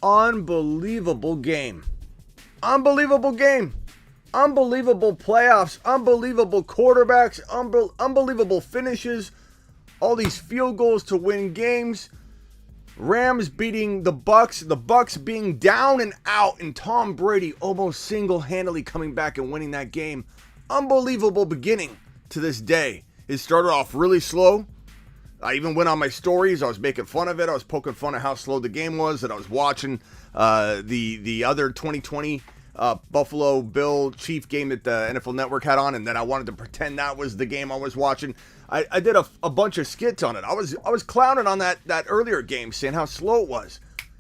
unbelievable game. Unbelievable game. Unbelievable playoffs. Unbelievable quarterbacks. Unbelievable finishes. All these field goals to win games. Rams beating the Bucks. The Bucks being down and out. And Tom Brady almost single-handedly coming back and winning that game. Unbelievable beginning to this day. It started off really slow. I even went on my stories. I was making fun of it. I was poking fun at how slow the game was. That I was watching the other 2020 Buffalo Bill Chief game that the NFL Network had on, and then I wanted to pretend that was the game I was watching. I did a bunch of skits on it. I was clowning on that earlier game, saying how slow it was.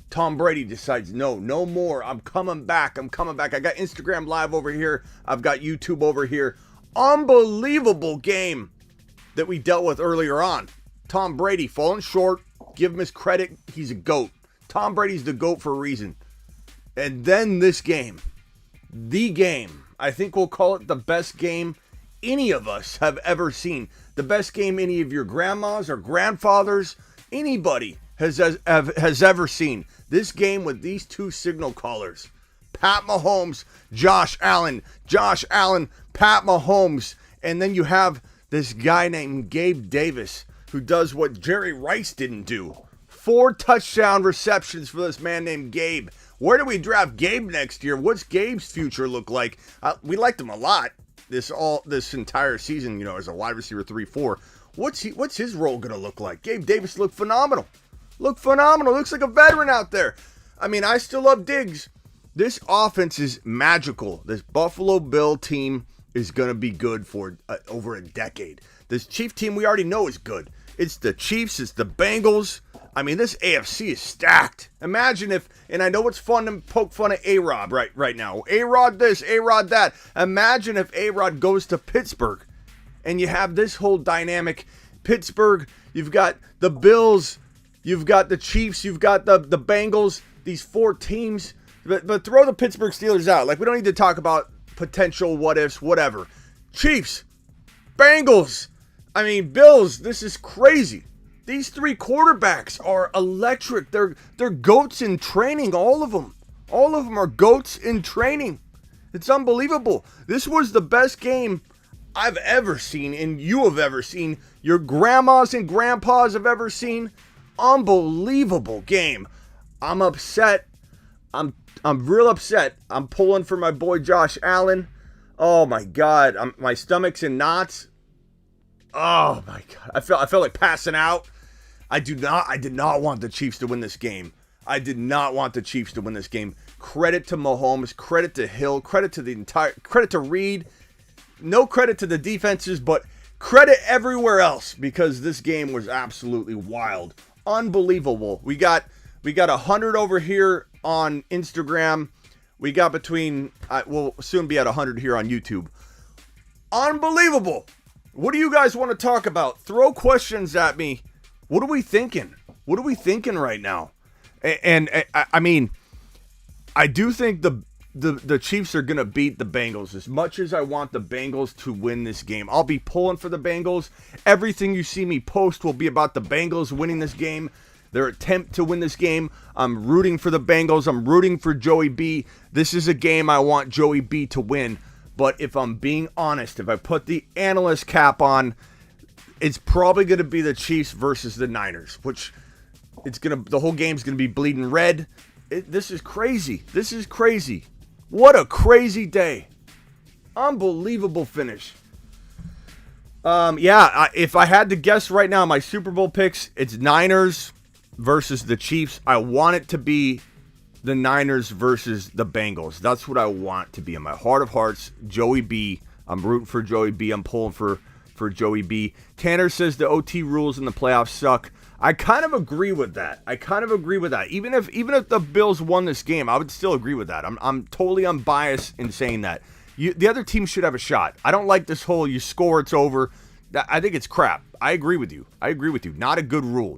Tom Brady decides, no more. I'm coming back. I got Instagram Live over here. I've got YouTube over here. Unbelievable game that we dealt with earlier on. Tom Brady falling short. Give him his credit. He's a GOAT. Tom Brady's the GOAT for a reason. And then this game. The game. I think we'll call it the best game any of us have ever seen. The best game any of your grandmas or grandfathers, anybody has ever seen. This game with these two signal callers. Pat Mahomes, Josh Allen, Pat Mahomes. And then you have this guy named Gabe Davis, who does what Jerry Rice didn't do. 4 touchdown receptions for this man named Gabe. Where do we draft Gabe next year? What's Gabe's future look like? We liked him a lot this entire season, as a wide receiver 3-4. What's his role going to look like? Gabe Davis looked phenomenal. Looks like a veteran out there. I mean, I still love Diggs. This offense is magical. This Buffalo Bill team is going to be good for over a decade. This Chief team we already know is good. It's the Chiefs. It's the Bengals. I mean, this AFC is stacked. Imagine if, and I know it's fun to poke fun at A-Rod right now. A-Rod this, A-Rod that. Imagine if A-Rod goes to Pittsburgh and you have this whole dynamic. Pittsburgh, you've got the Bills, you've got the Chiefs, you've got the Bengals, these 4 teams. But throw the Pittsburgh Steelers out. Like, we don't need to talk about potential what-ifs, whatever. Chiefs, Bengals, Bills, this is crazy. These 3 quarterbacks are electric. They're GOATs in training, all of them. All of them are GOATs in training. It's unbelievable. This was the best game I've ever seen and you have ever seen. Your grandmas and grandpas have ever seen. Unbelievable game. I'm upset. I'm real upset. I'm pulling for my boy Josh Allen. Oh my God. My stomach's in knots. Oh my God. I felt like passing out. I did not want the Chiefs to win this game. Credit to Mahomes, credit to Hill, credit to Reed. No credit to the defenses, but credit everywhere else because this game was absolutely wild. Unbelievable. We got 100 over here on Instagram. We got we'll soon be at 100 here on YouTube. Unbelievable. What do you guys want to talk about? Throw questions at me. What are we thinking? What are we thinking right now? And I mean, I do think the Chiefs are going to beat the Bengals. As much as I want the Bengals to win this game, I'll be pulling for the Bengals. Everything you see me post will be about the Bengals winning this game, their attempt to win this game. I'm rooting for the Bengals. I'm rooting for Joey B. This is a game I want Joey B to win. But if I'm being honest, if I put the analyst cap on, it's probably going to be the Chiefs versus the Niners, which the whole game's going to be bleeding red. This is crazy. What a crazy day. Unbelievable finish. If I had to guess right now, my Super Bowl picks, it's Niners versus the Chiefs. I want it to be the Niners versus the Bengals. That's what I want to be in my heart of hearts. Joey B. I'm rooting for Joey B. I'm pulling for Joey B. Tanner says the OT rules in the playoffs suck. I kind of agree with that. Even if the Bills won this game, I would still agree with that. I'm totally unbiased in saying that. The other team should have a shot. I don't like this whole you score, it's over. I think it's crap. I agree with you. Not a good rule.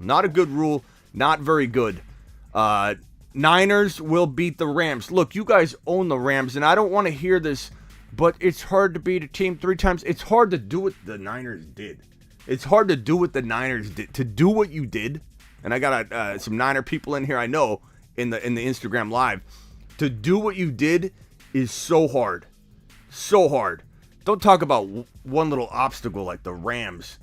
Not very good. Niners will beat the Rams. Look, you guys own the Rams, and I don't want to hear this, but it's hard to beat a team 3 times. It's hard to do what the Niners did. To do what you did, and I got some Niner people in here I know in the Instagram Live. To do what you did is so hard. So hard. Don't talk about one little obstacle like the Rams.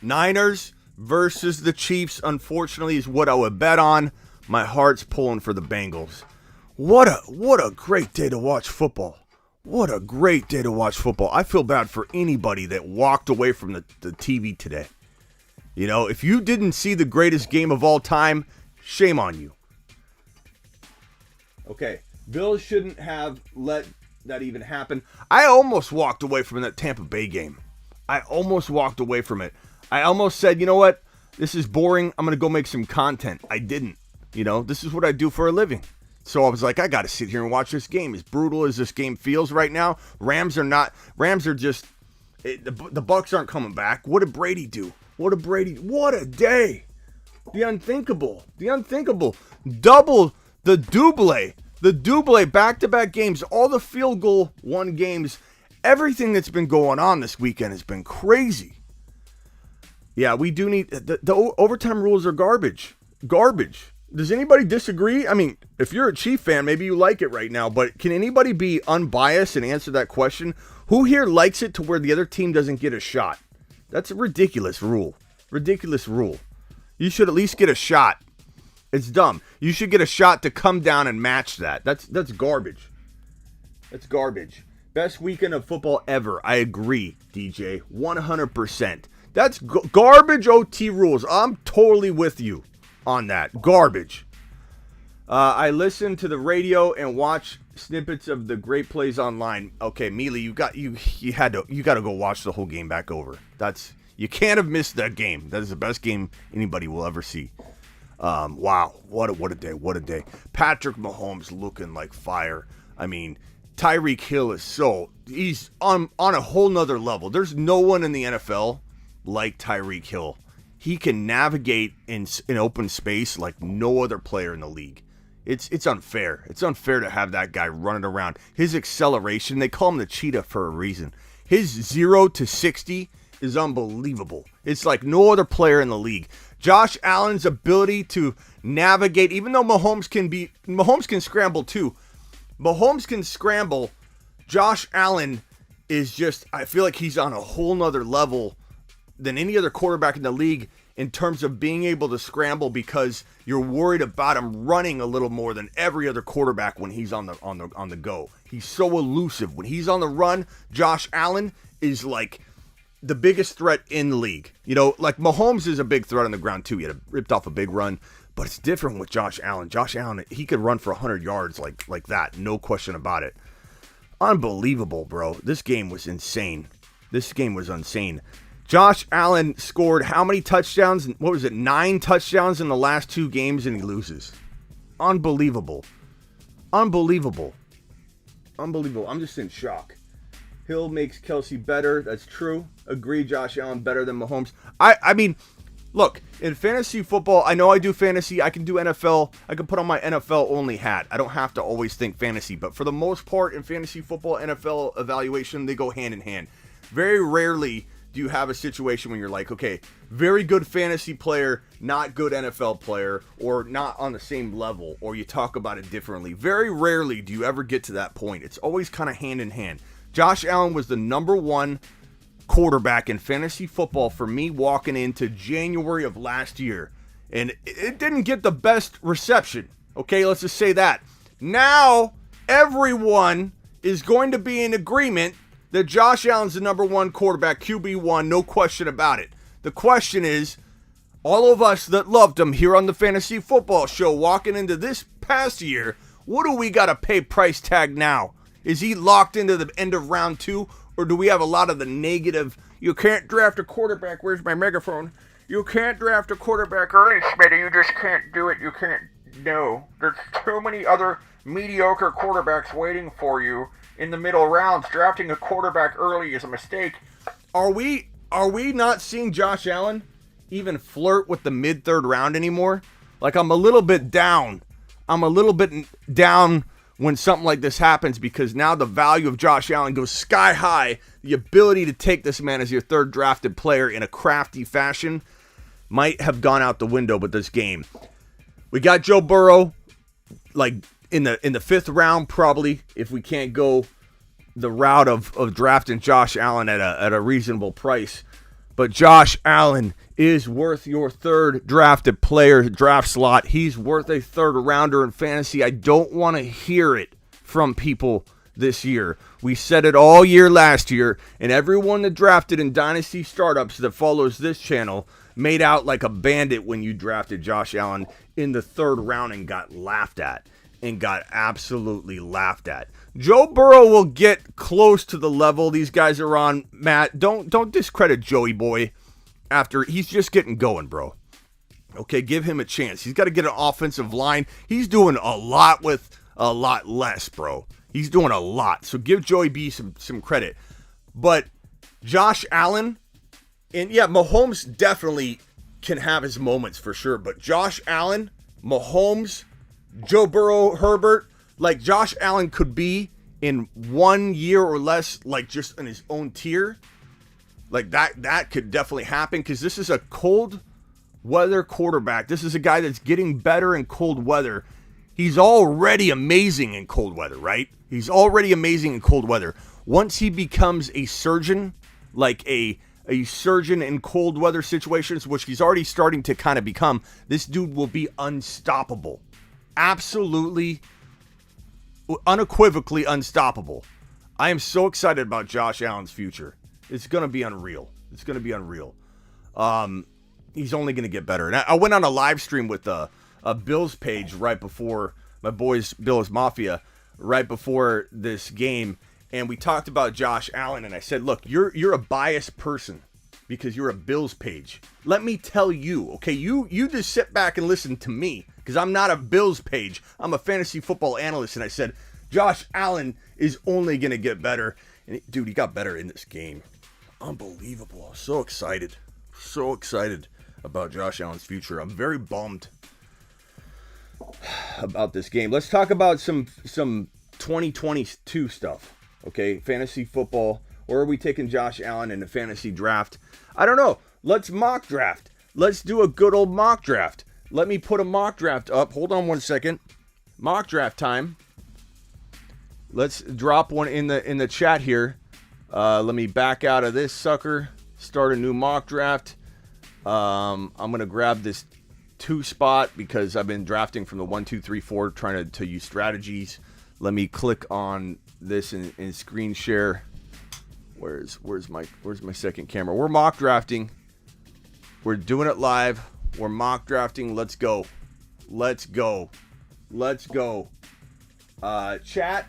Niners versus the Chiefs, unfortunately, is what I would bet on. My heart's pulling for the Bengals. What a great day to watch football. What a great day to watch football. I feel bad for anybody that walked away from the TV today. You know, if you didn't see the greatest game of all time, shame on you. Okay, Bills shouldn't have let that even happen. I almost walked away from that Tampa Bay game. I almost walked away from it. I almost said, you know what? This is boring. I'm going to go make some content. I didn't. You know, this is what I do for a living. So I was like, I got to sit here and watch this game. As brutal as this game feels right now, Rams are just, the Bucks aren't coming back. What did Brady do? What a day. The unthinkable. Double the double, back-to-back games, all the field goal won games. Everything that's been going on this weekend has been crazy. Yeah, we do need, the overtime rules are garbage. Does anybody disagree? I mean, if you're a Chief fan, maybe you like it right now, but can anybody be unbiased and answer that question? Who here likes it to where the other team doesn't get a shot? That's a ridiculous rule. You should at least get a shot. It's dumb. You should get a shot to come down and match that. That's garbage. That's garbage. Best weekend of football ever. I agree, DJ. 100%. That's garbage OT rules. I'm totally with you on that. Garbage. I listen to the radio and watch snippets of the great plays online. Okay, Mealy, you got to go watch the whole game back over. You can't have missed that game. That is the best game anybody will ever see. Wow, what a day. Patrick Mahomes looking like fire. I mean, Tyreek Hill he's on a whole nother level. There's no one in the NFL like Tyreek Hill. He can navigate in open space like no other player in the league. It's unfair. It's unfair to have that guy running around. His acceleration, they call him the cheetah for a reason. His 0 to 60 is unbelievable. It's like no other player in the league. Josh Allen's ability to navigate, even though Mahomes can scramble too. Mahomes can scramble. Josh Allen is just, I feel like he's on a whole nother level than any other quarterback in the league in terms of being able to scramble, because you're worried about him running a little more than every other quarterback when he's on the go. He's so elusive. When he's on the run, Josh Allen is like the biggest threat in the league. You know, like Mahomes is a big threat on the ground too. He had ripped off a big run, but it's different with Josh Allen. Josh Allen, he could run for 100 yards like that. No question about it. Unbelievable, bro. This game was insane. Josh Allen scored how many touchdowns? What was it? 9 touchdowns in the last 2 games, and he loses. Unbelievable. I'm just in shock. Hill makes Kelsey better. That's true. Agree, Josh Allen better than Mahomes. I mean, look, in fantasy football, I know I do fantasy. I can do NFL. I can put on my NFL only hat. I don't have to always think fantasy. But for the most part, in fantasy football, NFL evaluation, they go hand in hand. Very rarely do you have a situation when you're like, okay, very good fantasy player, not good NFL player, or not on the same level, or you talk about it differently. Very rarely do you ever get to that point. It's always kind of hand in hand. Josh Allen was the number 1 quarterback in fantasy football for me walking into January of last year. And it didn't get the best reception. Okay, let's just say that. Now, everyone is going to be in agreement that Josh Allen's the number 1 quarterback, QB1, no question about it. The question is, all of us that loved him here on the Fantasy Football Show walking into this past year, what do we got to pay price tag now? Is he locked into the end of round 2, or do we have a lot of the negative, you can't draft a quarterback, where's my megaphone? You can't draft a quarterback early, Smitty, you just can't do it, you can't, no. There's too many other mediocre quarterbacks waiting for you in the middle rounds. Drafting a quarterback early is a mistake. Are we not seeing Josh Allen even flirt with the mid-third round anymore? Like, I'm a little bit down when something like this happens, because now the value of Josh Allen goes sky high. The ability to take this man as your 3rd drafted player in a crafty fashion, might have gone out the window with this game. We got Joe Burrow, like in the fifth round, probably, if we can't go the route of drafting Josh Allen at a reasonable price. But Josh Allen is worth your third drafted player draft slot. He's worth a third rounder in fantasy. I don't want to hear it from people this year. We said it all year last year, and everyone that drafted in Dynasty Startups that follows this channel made out like a bandit when you drafted Josh Allen in the third round and got laughed at. And got absolutely laughed at. Joe Burrow will get close to the level these guys are on. Matt, don't discredit Joey Boy after he's just getting going, bro. Okay, give him a chance. He's got to get an offensive line. He's doing a lot with a lot less, bro. He's doing a lot. So give Joey B some credit. But Josh Allen, and yeah, Mahomes definitely can have his moments for sure. But Josh Allen, Mahomes, Joe Burrow, Herbert, like Josh Allen could be in 1 year or less, like just in his own tier. Like that could definitely happen because this is a cold weather quarterback. This is a guy that's getting better in cold weather. He's already amazing in cold weather, right? He's already amazing in cold weather. Once he becomes a surgeon, like a surgeon in cold weather situations, which he's already starting to kind of become, this dude will be unstoppable. Absolutely, unequivocally unstoppable. I am so excited about Josh Allen's future. It's going to be unreal. It's going to be unreal. He's only going to get better. And I went on a live stream with a Bills page right before my boys, Bills Mafia, right before this game. And we talked about Josh Allen. And I said, look, you're a biased person because you're a Bills page. Let me tell you, okay, you just sit back and listen to me. Because I'm not a Bills page. I'm a fantasy football analyst. And I said, Josh Allen is only going to get better. And dude, he got better in this game. Unbelievable. I'm so excited. So excited about Josh Allen's future. I'm very bummed about this game. Let's talk about some 2022 stuff. Okay, fantasy football. Or are we taking Josh Allen in a fantasy draft? I don't know. Let's mock draft. Let's do a good old mock draft. Let me put a mock draft up. Hold on one second. Mock draft time. Let's drop one in the chat here. Let me back out of this sucker. Start a new mock draft. I'm gonna grab this 2 spot because I've been drafting from the 1, 2, 3, 4, trying to use strategies. Let me click on this in screen share. Where's my second camera? We're mock drafting. We're doing it live. We're mock drafting. Let's go. Let's go. Let's go. Chat.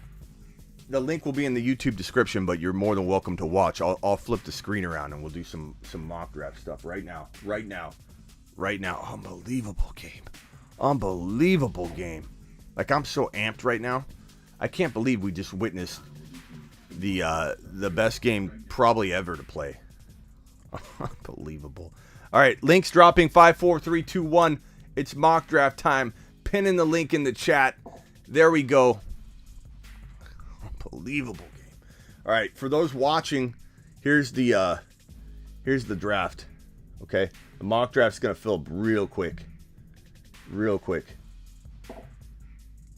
The link will be in the YouTube description, but you're more than welcome to watch. I'll flip the screen around and we'll do some mock draft stuff right now. Right now. Right now. Unbelievable game. Unbelievable game. Like, I'm so amped right now. I can't believe we just witnessed the best game probably ever to play. Unbelievable. All right, links dropping 5, 4, 3, 2, 1. It's mock draft time. Pinning the link in the chat. There we go. Unbelievable game. All right, for those watching, here's the draft. Okay, the mock draft's gonna fill up real quick. Real quick.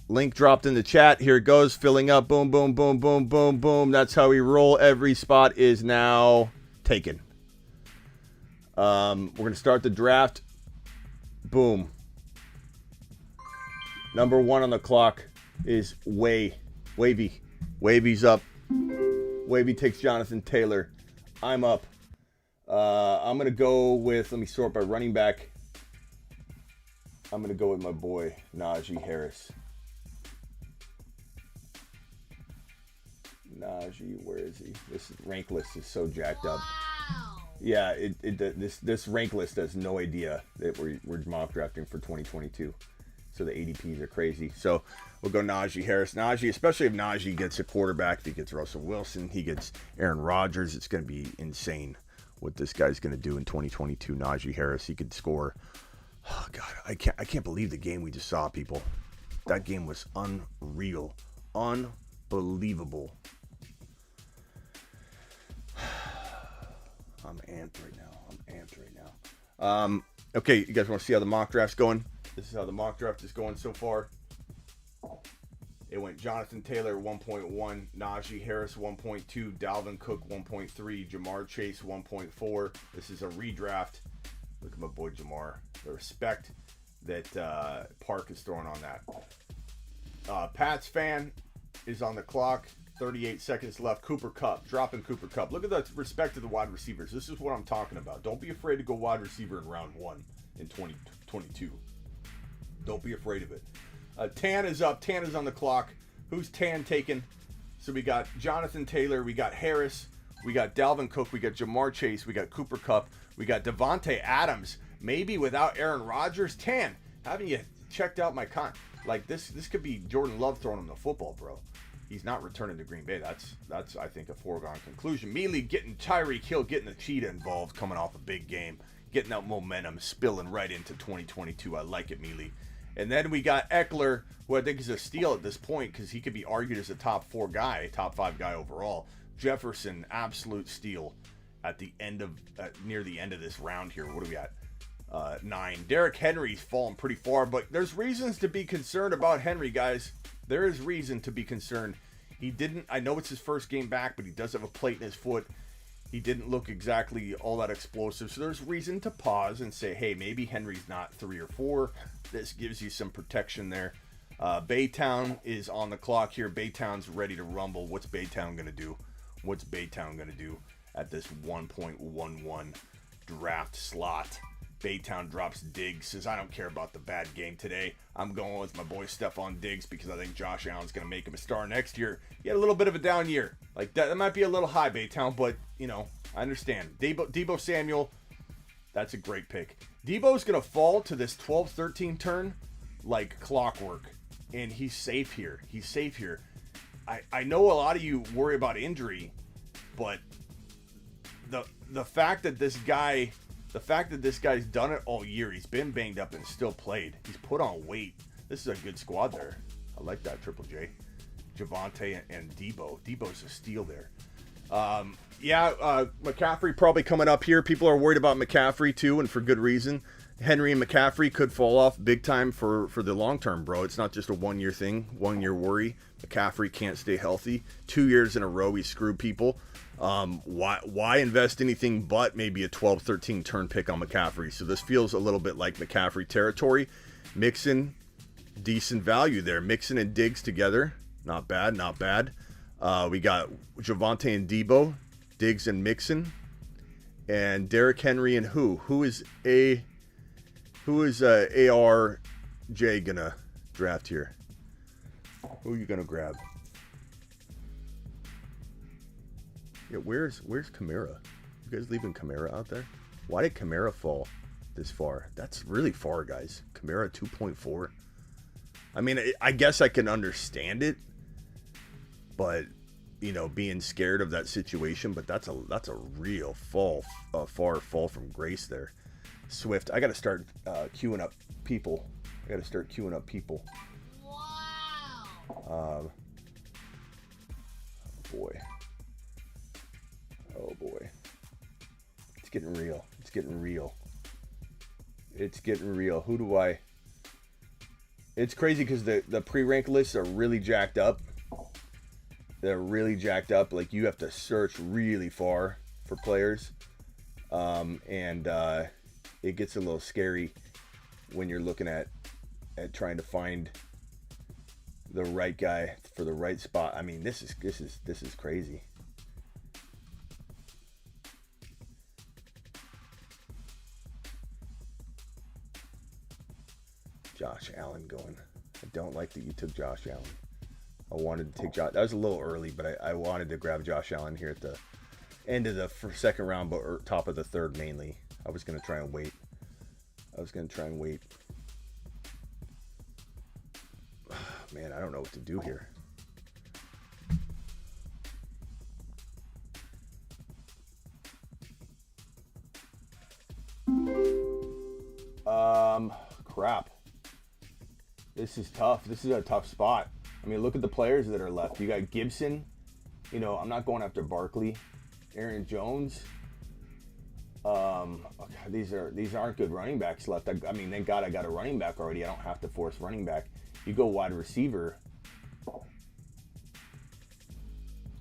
Link dropped in the chat. Here it goes, filling up. Boom, boom, boom, boom, boom, boom. That's how we roll. Every spot is now taken. We're going to start the draft. Boom. Number 1 on the clock is Wavy. Wavy's up. Wavy takes Jonathan Taylor. I'm up. I'm going to go with, let me sort by running back. I'm going to go with my boy, Najee Harris. Najee, where is he? This rank list is so jacked up. Yeah, this rank list has no idea that we're mock drafting for 2022. So the ADPs are crazy. So we'll go Najee Harris. Najee, especially if Najee gets a quarterback, if he gets Russell Wilson, he gets Aaron Rodgers, it's going to be insane what this guy's going to do in 2022. Najee Harris, he could score. Oh God, I can't believe the game we just saw, people. That game was unreal. Unbelievable. I'm amped right now. Okay, you guys want to see how the mock draft's going? This is how the mock draft is going so far. It went Jonathan Taylor 1.1, Najee Harris 1.2, Dalvin Cook 1.3, Jamar Chase 1.4. This is a redraft. Look at my boy Jamar. The respect that Park is throwing on that. Pats fan is on the clock. 38 seconds left. Cooper Kupp, dropping Cooper Kupp. Look at the respect to the wide receivers. This is what I'm talking about. Don't be afraid to go wide receiver in round 1 in 2022. Don't be afraid of it. Tan is up. Tan is on the clock. Who's Tan taking? So we got Jonathan Taylor. We got Harris. We got Dalvin Cook. We got Jamar Chase. We got Cooper Kupp. We got Devontae Adams. Maybe without Aaron Rodgers. Tan, haven't you checked out my like this could be Jordan Love throwing him the football, bro. He's not returning to Green Bay. That's I think a foregone conclusion. Mealy getting Tyreek Hill, getting the cheetah involved, coming off a big game, getting that momentum spilling right into 2022. I like it, Mealy. And then we got Eckler, who I think is a steal at this point because he could be argued as a top 4 guy, top 5 guy overall. Jefferson, absolute steal at the end of near the end of this round here. What do we got? 9. Derrick Henry's fallen pretty far, but there's reasons to be concerned about Henry, guys. There is reason to be concerned. I know it's his first game back, but he does have a plate in his foot. He didn't look exactly all that explosive. So there's reason to pause and say, hey, maybe Henry's not 3 or 4. This gives you some protection there. Baytown is on the clock here. Baytown's ready to rumble. What's Baytown going to do? What's Baytown going to do at this 1.11 draft slot? Baytown drops Diggs, says, I don't care about the bad game today. I'm going with my boy Stephon Diggs because I think Josh Allen's going to make him a star next year. He had a little bit of a down year. Like, that might be a little high, Baytown, but, you know, I understand. Deebo Samuel, that's a great pick. Deebo's going to fall to this 12-13 turn like clockwork, and he's safe here. He's safe here. I know a lot of you worry about injury, but the fact that this guy's done it all year, he's been banged up and still played. He's put on weight. This is a good squad there. I like that, Triple J. Javonte and Deebo. Deebo's a steal there. McCaffrey probably coming up here. People are worried about McCaffrey too, and for good reason. Henry and McCaffrey could fall off big time for the long term, bro. It's not just a 1 year thing, 1 year worry. McCaffrey can't stay healthy. 2 years in a row, he screwed people. Why invest anything but maybe a 12-13 turn pick on McCaffrey? So this feels a little bit like McCaffrey territory. Mixon, decent value there. Mixon and Diggs together. Not bad, not bad. We got Javonte and Deebo, Diggs and Mixon, and Derrick Henry and who is ARJ gonna draft here? Who are you gonna grab? Yeah, where's Kamara? You guys leaving Kamara out there? Why did Kamara fall this far? That's really far, guys. Kamara 2.4. I mean, I guess I can understand it, but you know, being scared of that situation. But that's a real far fall from grace there. Swift, I got to start queuing up people. Wow. Oh boy. It's getting real. Who do I? It's crazy because the pre-rank lists are really jacked up. They're really jacked up. Like, you have to search really far for players. It gets a little scary when you're looking at trying to find the right guy for the right spot. I mean, this is crazy. Josh Allen going. I don't like that you took Josh Allen. I wanted to take Josh. That was a little early, but I wanted to grab Josh Allen here at the end of the second round, but top of the third mainly. I was going to try and wait. Man, I don't know what to do here. Crap. This is tough. This is a tough spot. I mean, look at the players that are left. You got Gibson. You know, I'm not going after Barkley. Aaron Jones. Okay, these aren't good running backs left. I mean, thank God I got a running back already. I don't have to force running back. You go wide receiver.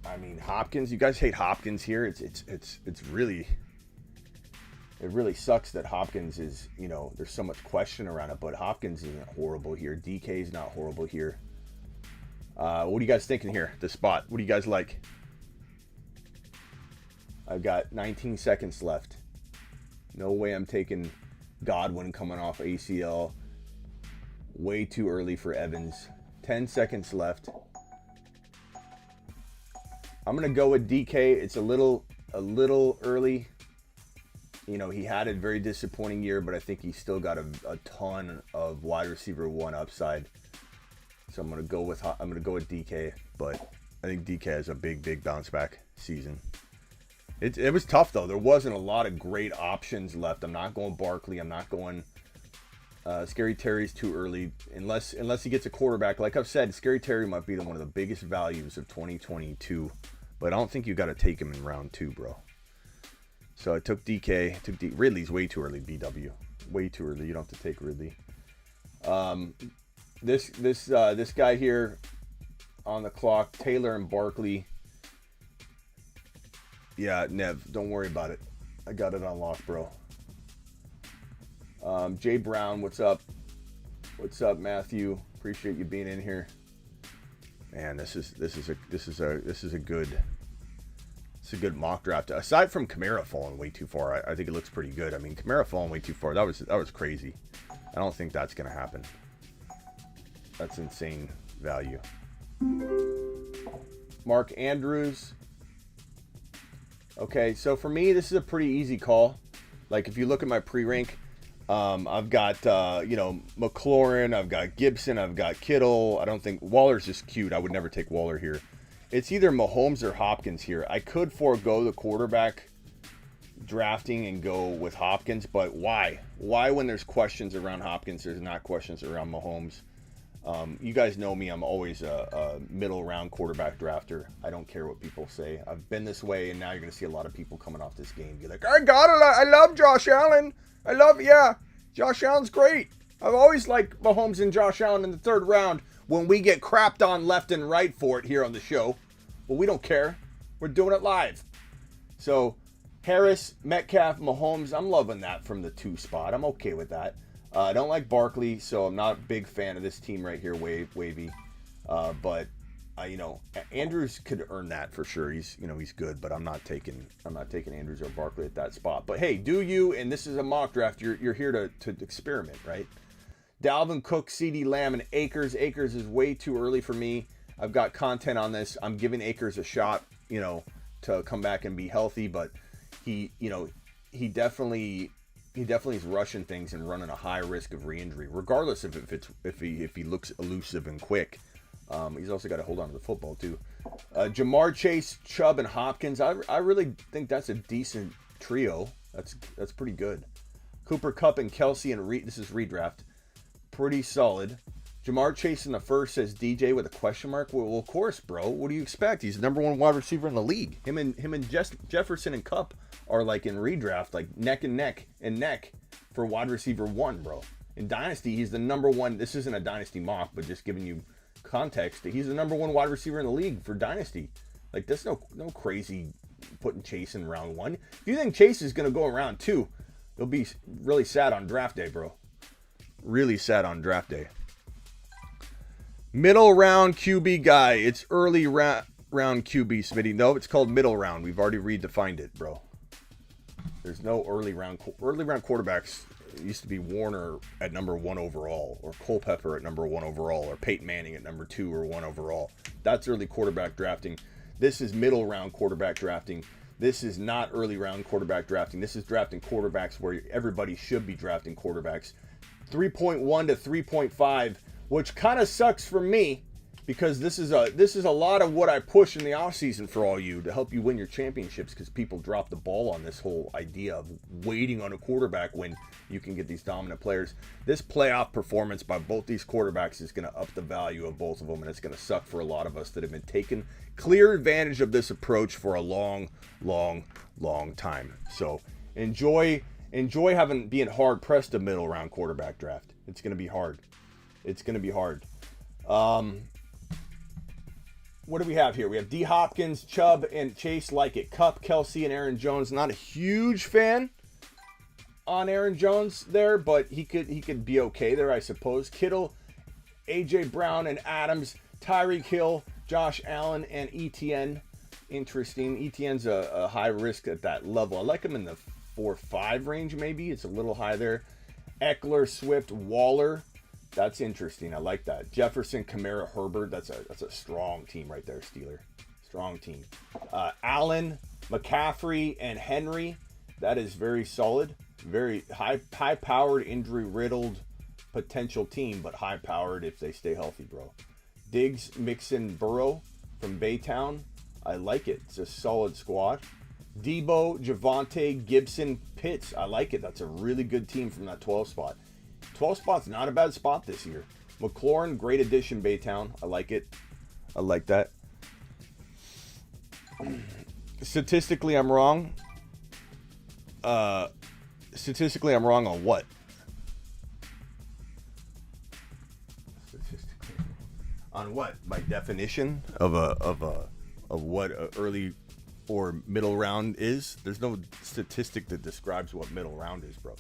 I mean, Hopkins. You guys hate Hopkins here. It's really. It really sucks that Hopkins is, there's so much question around it, but Hopkins isn't horrible here. DK is not horrible here. What are you guys thinking here? The spot. What do you guys like? I've got 19 seconds left. No way I'm taking Godwin coming off ACL. Way too early for Evans. 10 seconds left. I'm going to go with DK. It's a little early. He had a very disappointing year, but I think he's still got a ton of wide receiver 1 upside. So I'm going to go with DK, but I think DK has a big bounce back season. It was tough though. There wasn't a lot of great options left. I'm not going Barkley. I'm not going Scary Terry's too early unless he gets a quarterback. Like I've said, Scary Terry might be one of the biggest values of 2022, but I don't think you got to take him in round 2, bro. So I took DK. Ridley's way too early. BW, way too early. You don't have to take Ridley. This guy here on the clock, Taylor and Barkley. Yeah, Nev, don't worry about it. I got it unlocked, bro. Jay Brown, what's up? What's up, Matthew? Appreciate you being in here. Man, this is a good mock draft. Aside from Kamara falling way too far, I think it looks pretty good. I mean, Kamara falling way too far, that was crazy. I don't think that's gonna happen. That's insane value. Mark Andrews. Okay, so for me, this is a pretty easy call. Like if you look at my pre-rank, I've got McLaurin, I've got Gibson, I've got Kittle. I don't think Waller's just cute. I would never take Waller here. It's either Mahomes or Hopkins here. I could forego the quarterback drafting and go with Hopkins, but why? Why when there's questions around Hopkins, there's not questions around Mahomes? You guys know me. I'm always a middle round quarterback drafter. I don't care what people say. I've been this way, and now you're going to see a lot of people coming off this game be like, I got it. I love Josh Allen. Josh Allen's great. I've always liked Mahomes and Josh Allen in the 3rd round when we get crapped on left and right for it here on the show. Well, we don't care. We're doing it live. So Harris, Metcalf, Mahomes, I'm loving that from the 2 spot. I'm okay with that. I don't like Barkley, so I'm not a big fan of this team right here, Wavy. But Andrews could earn that for sure. He's good, but I'm not taking Andrews or Barkley at that spot. But hey, do you? And this is a mock draft. You're here to experiment, right? Dalvin Cook, CeeDee Lamb, and Akers. Akers is way too early for me. I've got content on this. I'm giving Akers a shot, to come back and be healthy, but he definitely is rushing things and running a high risk of re-injury, regardless if he looks elusive and quick. He's also got to hold on to the football too. Jamar Chase, Chubb, and Hopkins. I really think that's a decent trio. That's pretty good. Cooper Kupp and Kelsey and this is redraft. Pretty solid. Jamar Chase in the 1st says DJ with a question mark. Well, of course, bro. What do you expect? He's the number 1 wide receiver in the league. Him and Jefferson and Kupp are like in redraft, like neck and neck for wide receiver 1, bro. In Dynasty, he's the number 1. This isn't a Dynasty mock, but just giving you context. He's the number 1 wide receiver in the league for Dynasty. Like, that's no crazy putting Chase in round 1. If you think Chase is going to go in round 2, you'll be really sad on draft day, bro. Really sad on draft day. Middle round QB guy. It's early round QB, Smitty. No, it's called middle round. We've already redefined it, bro. There's no early round quarterbacks. It used to be Warner at number 1 overall, or Culpepper at number 1 overall, or Peyton Manning at number 2 or 1 overall. That's early quarterback drafting. This is middle round quarterback drafting. This is not early round quarterback drafting. This is drafting quarterbacks where everybody should be drafting quarterbacks. 3.1 to 3.5, which kind of sucks for me because this is a lot of what I push in the offseason for all you to help you win your championships, because people drop the ball on this whole idea of waiting on a quarterback when you can get these dominant players. This playoff performance by both these quarterbacks is going to up the value of both of them, and it's going to suck for a lot of us that have been taking clear advantage of this approach for a long time. So Enjoy being hard pressed a middle round quarterback draft. It's gonna be hard. It's gonna be hard. What do we have here? We have D. Hopkins, Chubb, and Chase like it. Kupp, Kelsey, and Aaron Jones. Not a huge fan on Aaron Jones there, but he could be okay there, I suppose. Kittle, AJ Brown, and Adams. Tyreek Hill, Josh Allen, and ETN. Interesting. ETN's a high risk at that level. I like him in the 4-5 range, maybe. It's a little high there. Eckler, Swift, Waller. That's interesting. I like that. Jefferson, Kamara, Herbert. That's a strong team right there, Steeler. Strong team. Allen, McCaffrey, and Henry. That is very solid. Very high-powered, injury-riddled potential team, but high-powered if they stay healthy, bro. Diggs, Mixon, Burrow from Baytown. I like it. It's a solid squad. Debo, Javonte, Gibson, Pitts. I like it. That's a really good team from that 12 spot. 12 spot's not a bad spot this year. McLaurin, great addition, Baytown. I like it. I like that. Statistically, I'm wrong. Statistically, I'm wrong on what? Statistically, on what? My definition of what a early or middle round is. There's no statistic that describes what middle round is, bro.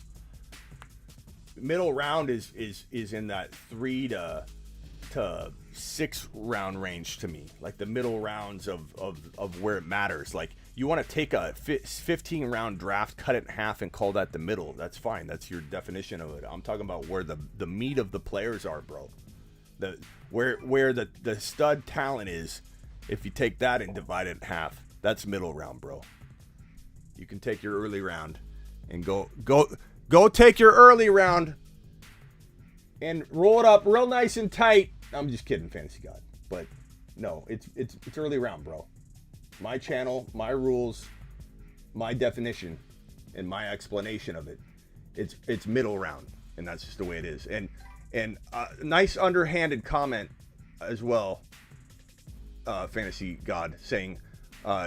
Middle round is in that 3 to 6 round range to me. Like the middle rounds of where it matters. Like you want to take a 15 round draft, cut it in half, and call that the middle. That's fine. That's your definition of it. I'm talking about where the meat of the players are, bro. Where the stud talent is. If you take that and divide it in half, that's middle round, bro. You can take your early round and go take your early round and roll it up real nice and tight. I'm just kidding, Fantasy God. But no, it's early round, bro. My channel, my rules, my definition, and my explanation of it. It's middle round, and that's just the way it is. And nice underhanded comment as well, Fantasy God, saying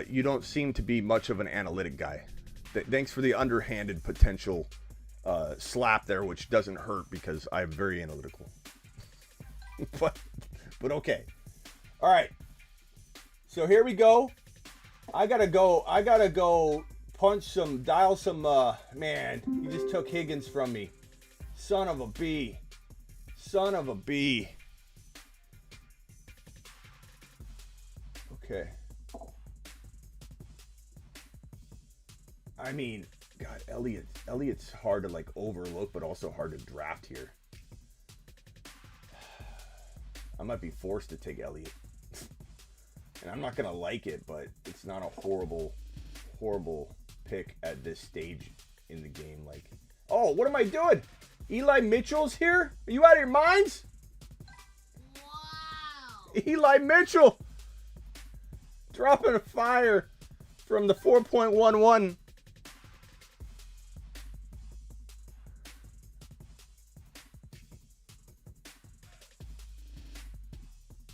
you don't seem to be much of an analytic guy. Thanks for the underhanded potential slap there, which doesn't hurt because I'm very analytical. but okay. All right. So here we go. I gotta go dial some, man, you just took Higgins from me. Son of a B. Okay. I mean, God, Elliott's hard to like overlook, but also hard to draft here. I might be forced to take Elliott. And I'm not going to like it, but it's not a horrible pick at this stage in the game. Like, oh, what am I doing? Eli Mitchell's here? Are you out of your minds? Wow. Eli Mitchell dropping a fire from the 4.11.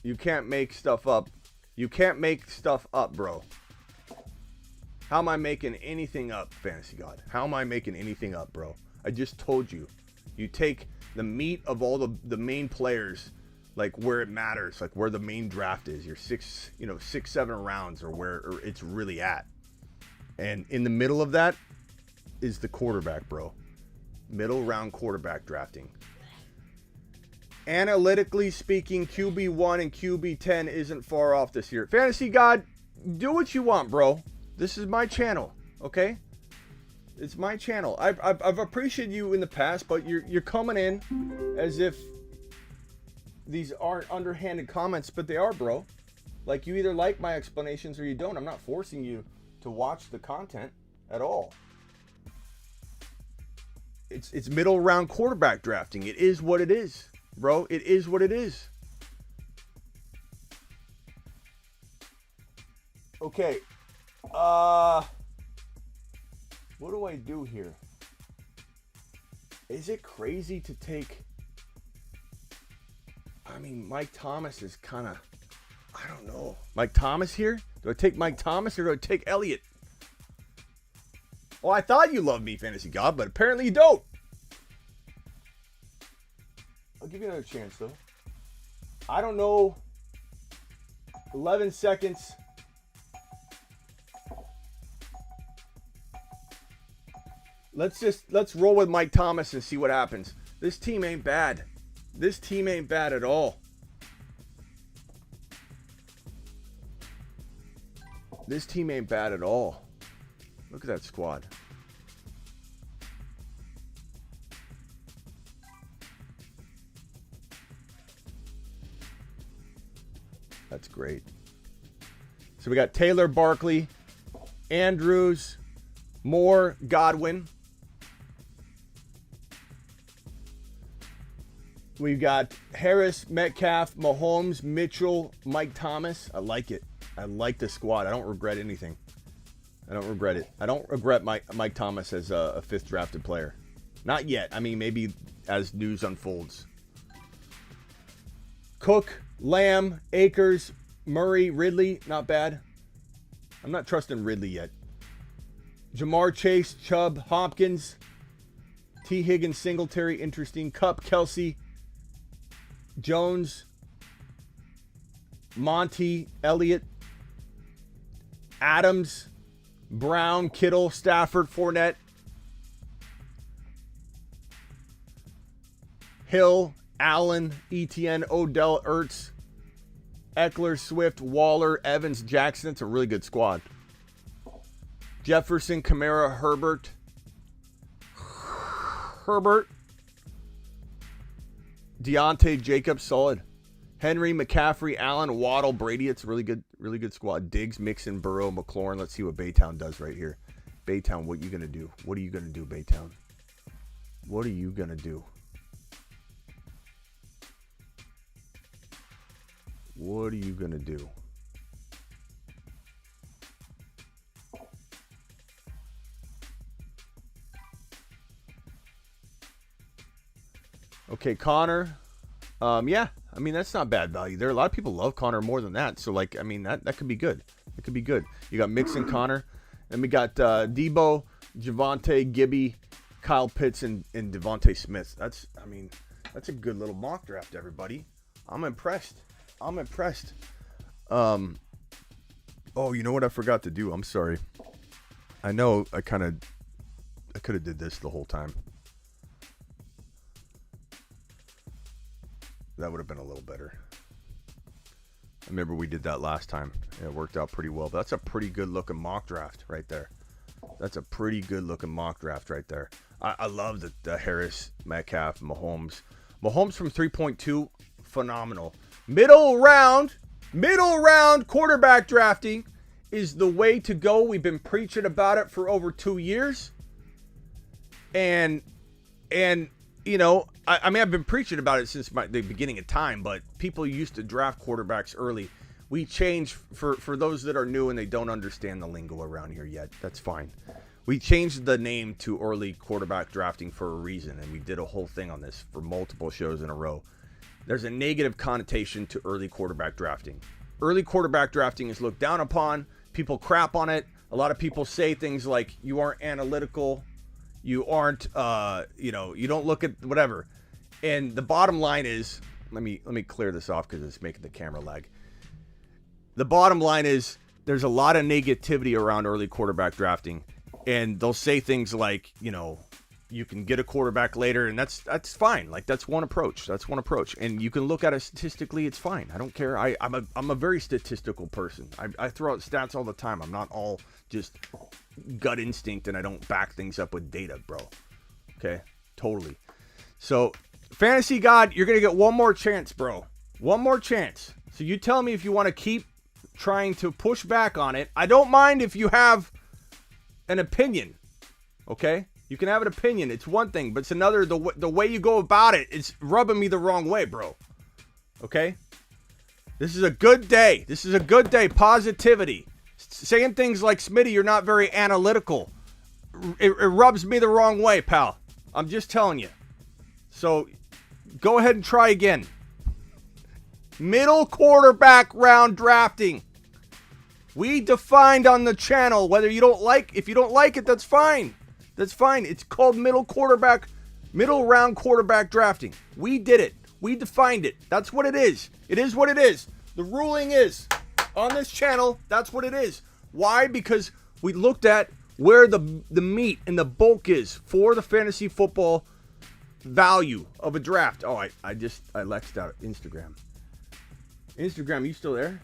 You can't make stuff up. You can't make stuff up, bro. How am I making anything up, Fantasy God? How am I making anything up, bro? I just told you. You take the meat of all the main players, like where it matters, like where the main draft is, your 6-7 rounds or where it's really at. And in the middle of that is the quarterback, bro. Middle round quarterback drafting. Analytically speaking, QB1 and QB10 isn't far off this year. Fantasy God, do what you want, bro. This is my channel, okay? It's my channel. I've appreciated you in the past, but you're coming in as if these aren't underhanded comments, but they are, bro. Like, you either like my explanations or you don't. I'm not forcing you to watch the content at all. It's middle round quarterback drafting. It is what it is. Bro, it is what it is. Okay. What do I do here? Is it crazy to take... I mean, Mike Thomas is kind of... I don't know. Mike Thomas here? Do I take Mike Thomas or do I take Elliott? Oh, I thought you loved me, Fantasy God, but apparently you don't. I'll give you another chance, though. I don't know. 11 seconds. Let's roll with Mike Thomas and see what happens. This team ain't bad. This team ain't bad at all. This team ain't bad at all. Look at that squad. That's great. So we got Taylor, Barkley, Andrews, Moore, Godwin. We've got Harris, Metcalf, Mahomes, Mitchell, Mike Thomas. I like it. I like the squad. I don't regret anything. I don't regret it. I don't regret Mike Thomas as a fifth drafted player. Not yet. I mean, maybe as news unfolds. Cook, Lamb, Akers, Murray, Ridley. Not bad. I'm not trusting Ridley yet. Jamar Chase, Chubb, Hopkins, T. Higgins, Singletary. Interesting. Kupp, Kelsey, Jones, Monty, Elliott, Adams, Brown, Kittle, Stafford, Fournette, Hill, Allen, Etienne, Odell, Ertz, Eckler, Swift, Waller, Evans, Jackson. It's a really good squad. Jefferson, Kamara, Herbert, Deontay, Jacobs, solid. Henry, McCaffrey, Allen, Waddle, Brady. It's a really good squad. Diggs, Mixon, Burrow, McLaurin. Let's see what Baytown does right here. Baytown, what you gonna do? What are you gonna do, Baytown? What are you gonna do? What are you gonna do? Okay, Connor. Yeah, I mean, that's not bad value. There are a lot of people love Connor more than that. So, like, I mean, that could be good. It could be good. You got Mixon, Connor. And we got Debo, Javonte, Gibby, Kyle Pitts, and Devontae Smith. That's a good little mock draft, everybody. I'm impressed. Oh, you know what I forgot to do? I'm sorry. I know I could have did this the whole time. That would have been a little better. I remember we did that last time. It worked out pretty well. But that's a pretty good looking mock draft right there. That's a pretty good looking mock draft right there. I love the Harris, Metcalf, Mahomes. Mahomes from 3.2, phenomenal. Middle round quarterback drafting is the way to go. We've been preaching about it for over 2 years. And you know, I mean, I've been preaching about it since the beginning of time, but people used to draft quarterbacks early. We changed, for those that are new and they don't understand the lingo around here yet, that's fine. We changed the name to early quarterback drafting for a reason, and we did a whole thing on this for multiple shows in a row. There's a negative connotation to early quarterback drafting. Early quarterback drafting is looked down upon. People crap on it. A lot of people say things like, you aren't analytical. You aren't, you don't look at whatever. And the bottom line is, let me clear this off because it's making the camera lag. The bottom line is there's a lot of negativity around early quarterback drafting. And they'll say things like, you can get a quarterback later, and that's fine. Like, that's one approach. And you can look at it statistically, it's fine. I don't care. I'm a very statistical person. I throw out stats all the time. I'm not all just gut instinct, and I don't back things up with data, bro. Okay? Totally. So, Fantasy God, you're going to get one more chance, bro. One more chance. So you tell me if you want to keep trying to push back on it. I don't mind if you have an opinion. Okay? You can have an opinion. It's one thing, but it's another. The way you go about it is rubbing me the wrong way, bro. Okay? This is a good day. Positivity. Saying things like, Smitty, you're not very analytical. It rubs me the wrong way, pal. I'm just telling you. So, go ahead and try again. Middle quarterback round drafting. We defined on the channel whether if you don't like it, that's fine. That's fine. It's called middle round quarterback drafting. We did it. We defined it. That's what it is. It is what it is. The ruling is on this channel. That's what it is. Why? Because we looked at where the meat and the bulk is for the fantasy football value of a draft. Oh, I lexed out Instagram. Instagram, you still there?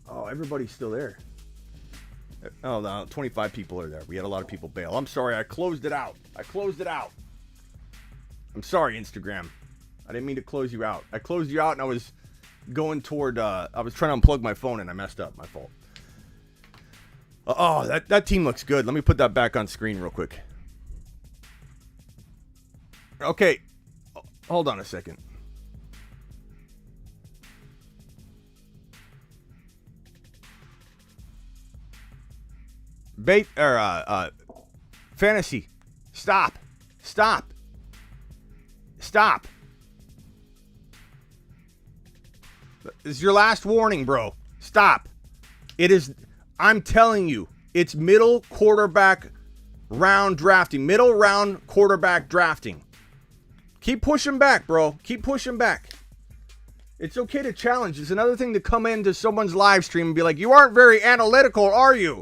Oh, everybody's still there. Oh, no, 25 people are there. We had a lot of people bail. I'm sorry, I closed it out. I'm sorry, Instagram. I didn't mean to close you out. I closed you out and I was going toward, I was trying to unplug my phone and I messed up. My fault. Oh, that team looks good. Let me put that back on screen real quick. Okay. Hold on a second. Fantasy. Stop. This is your last warning, bro. Stop. It is, I'm telling you, it's middle round quarterback drafting. Keep pushing back, bro. Keep pushing back. It's okay to challenge. It's another thing to come into someone's live stream and be like, you aren't very analytical, are you?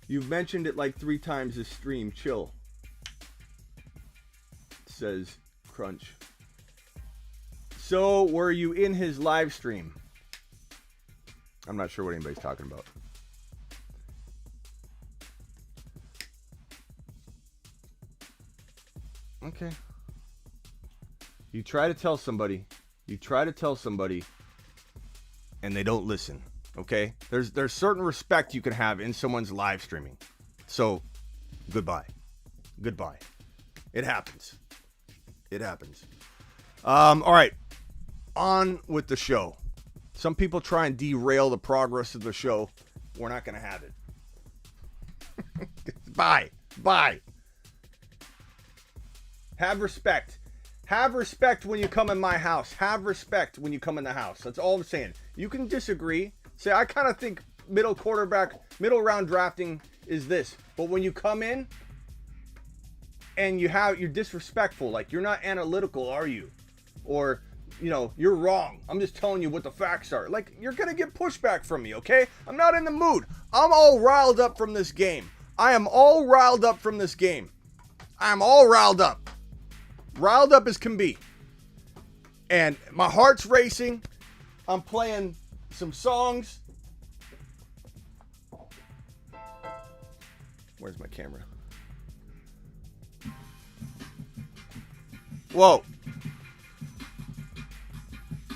You've mentioned it like 3 times this stream. Chill. Says Crunch. So, were you in his live stream? I'm not sure what anybody's talking about. Okay. You try to tell somebody, and they don't listen. Okay? There's certain respect you can have in someone's live streaming. So, goodbye. It happens. All right. On with the show. Some people try and derail the progress of the show. We're not going to have it. Bye. Have respect. Have respect when you come in my house. Have respect when you come in the house. That's all I'm saying. You can disagree. Say, I kind of think middle round drafting is this. But when you come in and you're disrespectful, like you're not analytical, are you? Or, you're wrong. I'm just telling you what the facts are. Like, you're going to get pushback from me, okay? I'm not in the mood. I'm all riled up from this game. I am all riled up from this game. I'm all riled up. Riled up as can be. And my heart's racing. I'm playing some songs. Where's my camera? Whoa.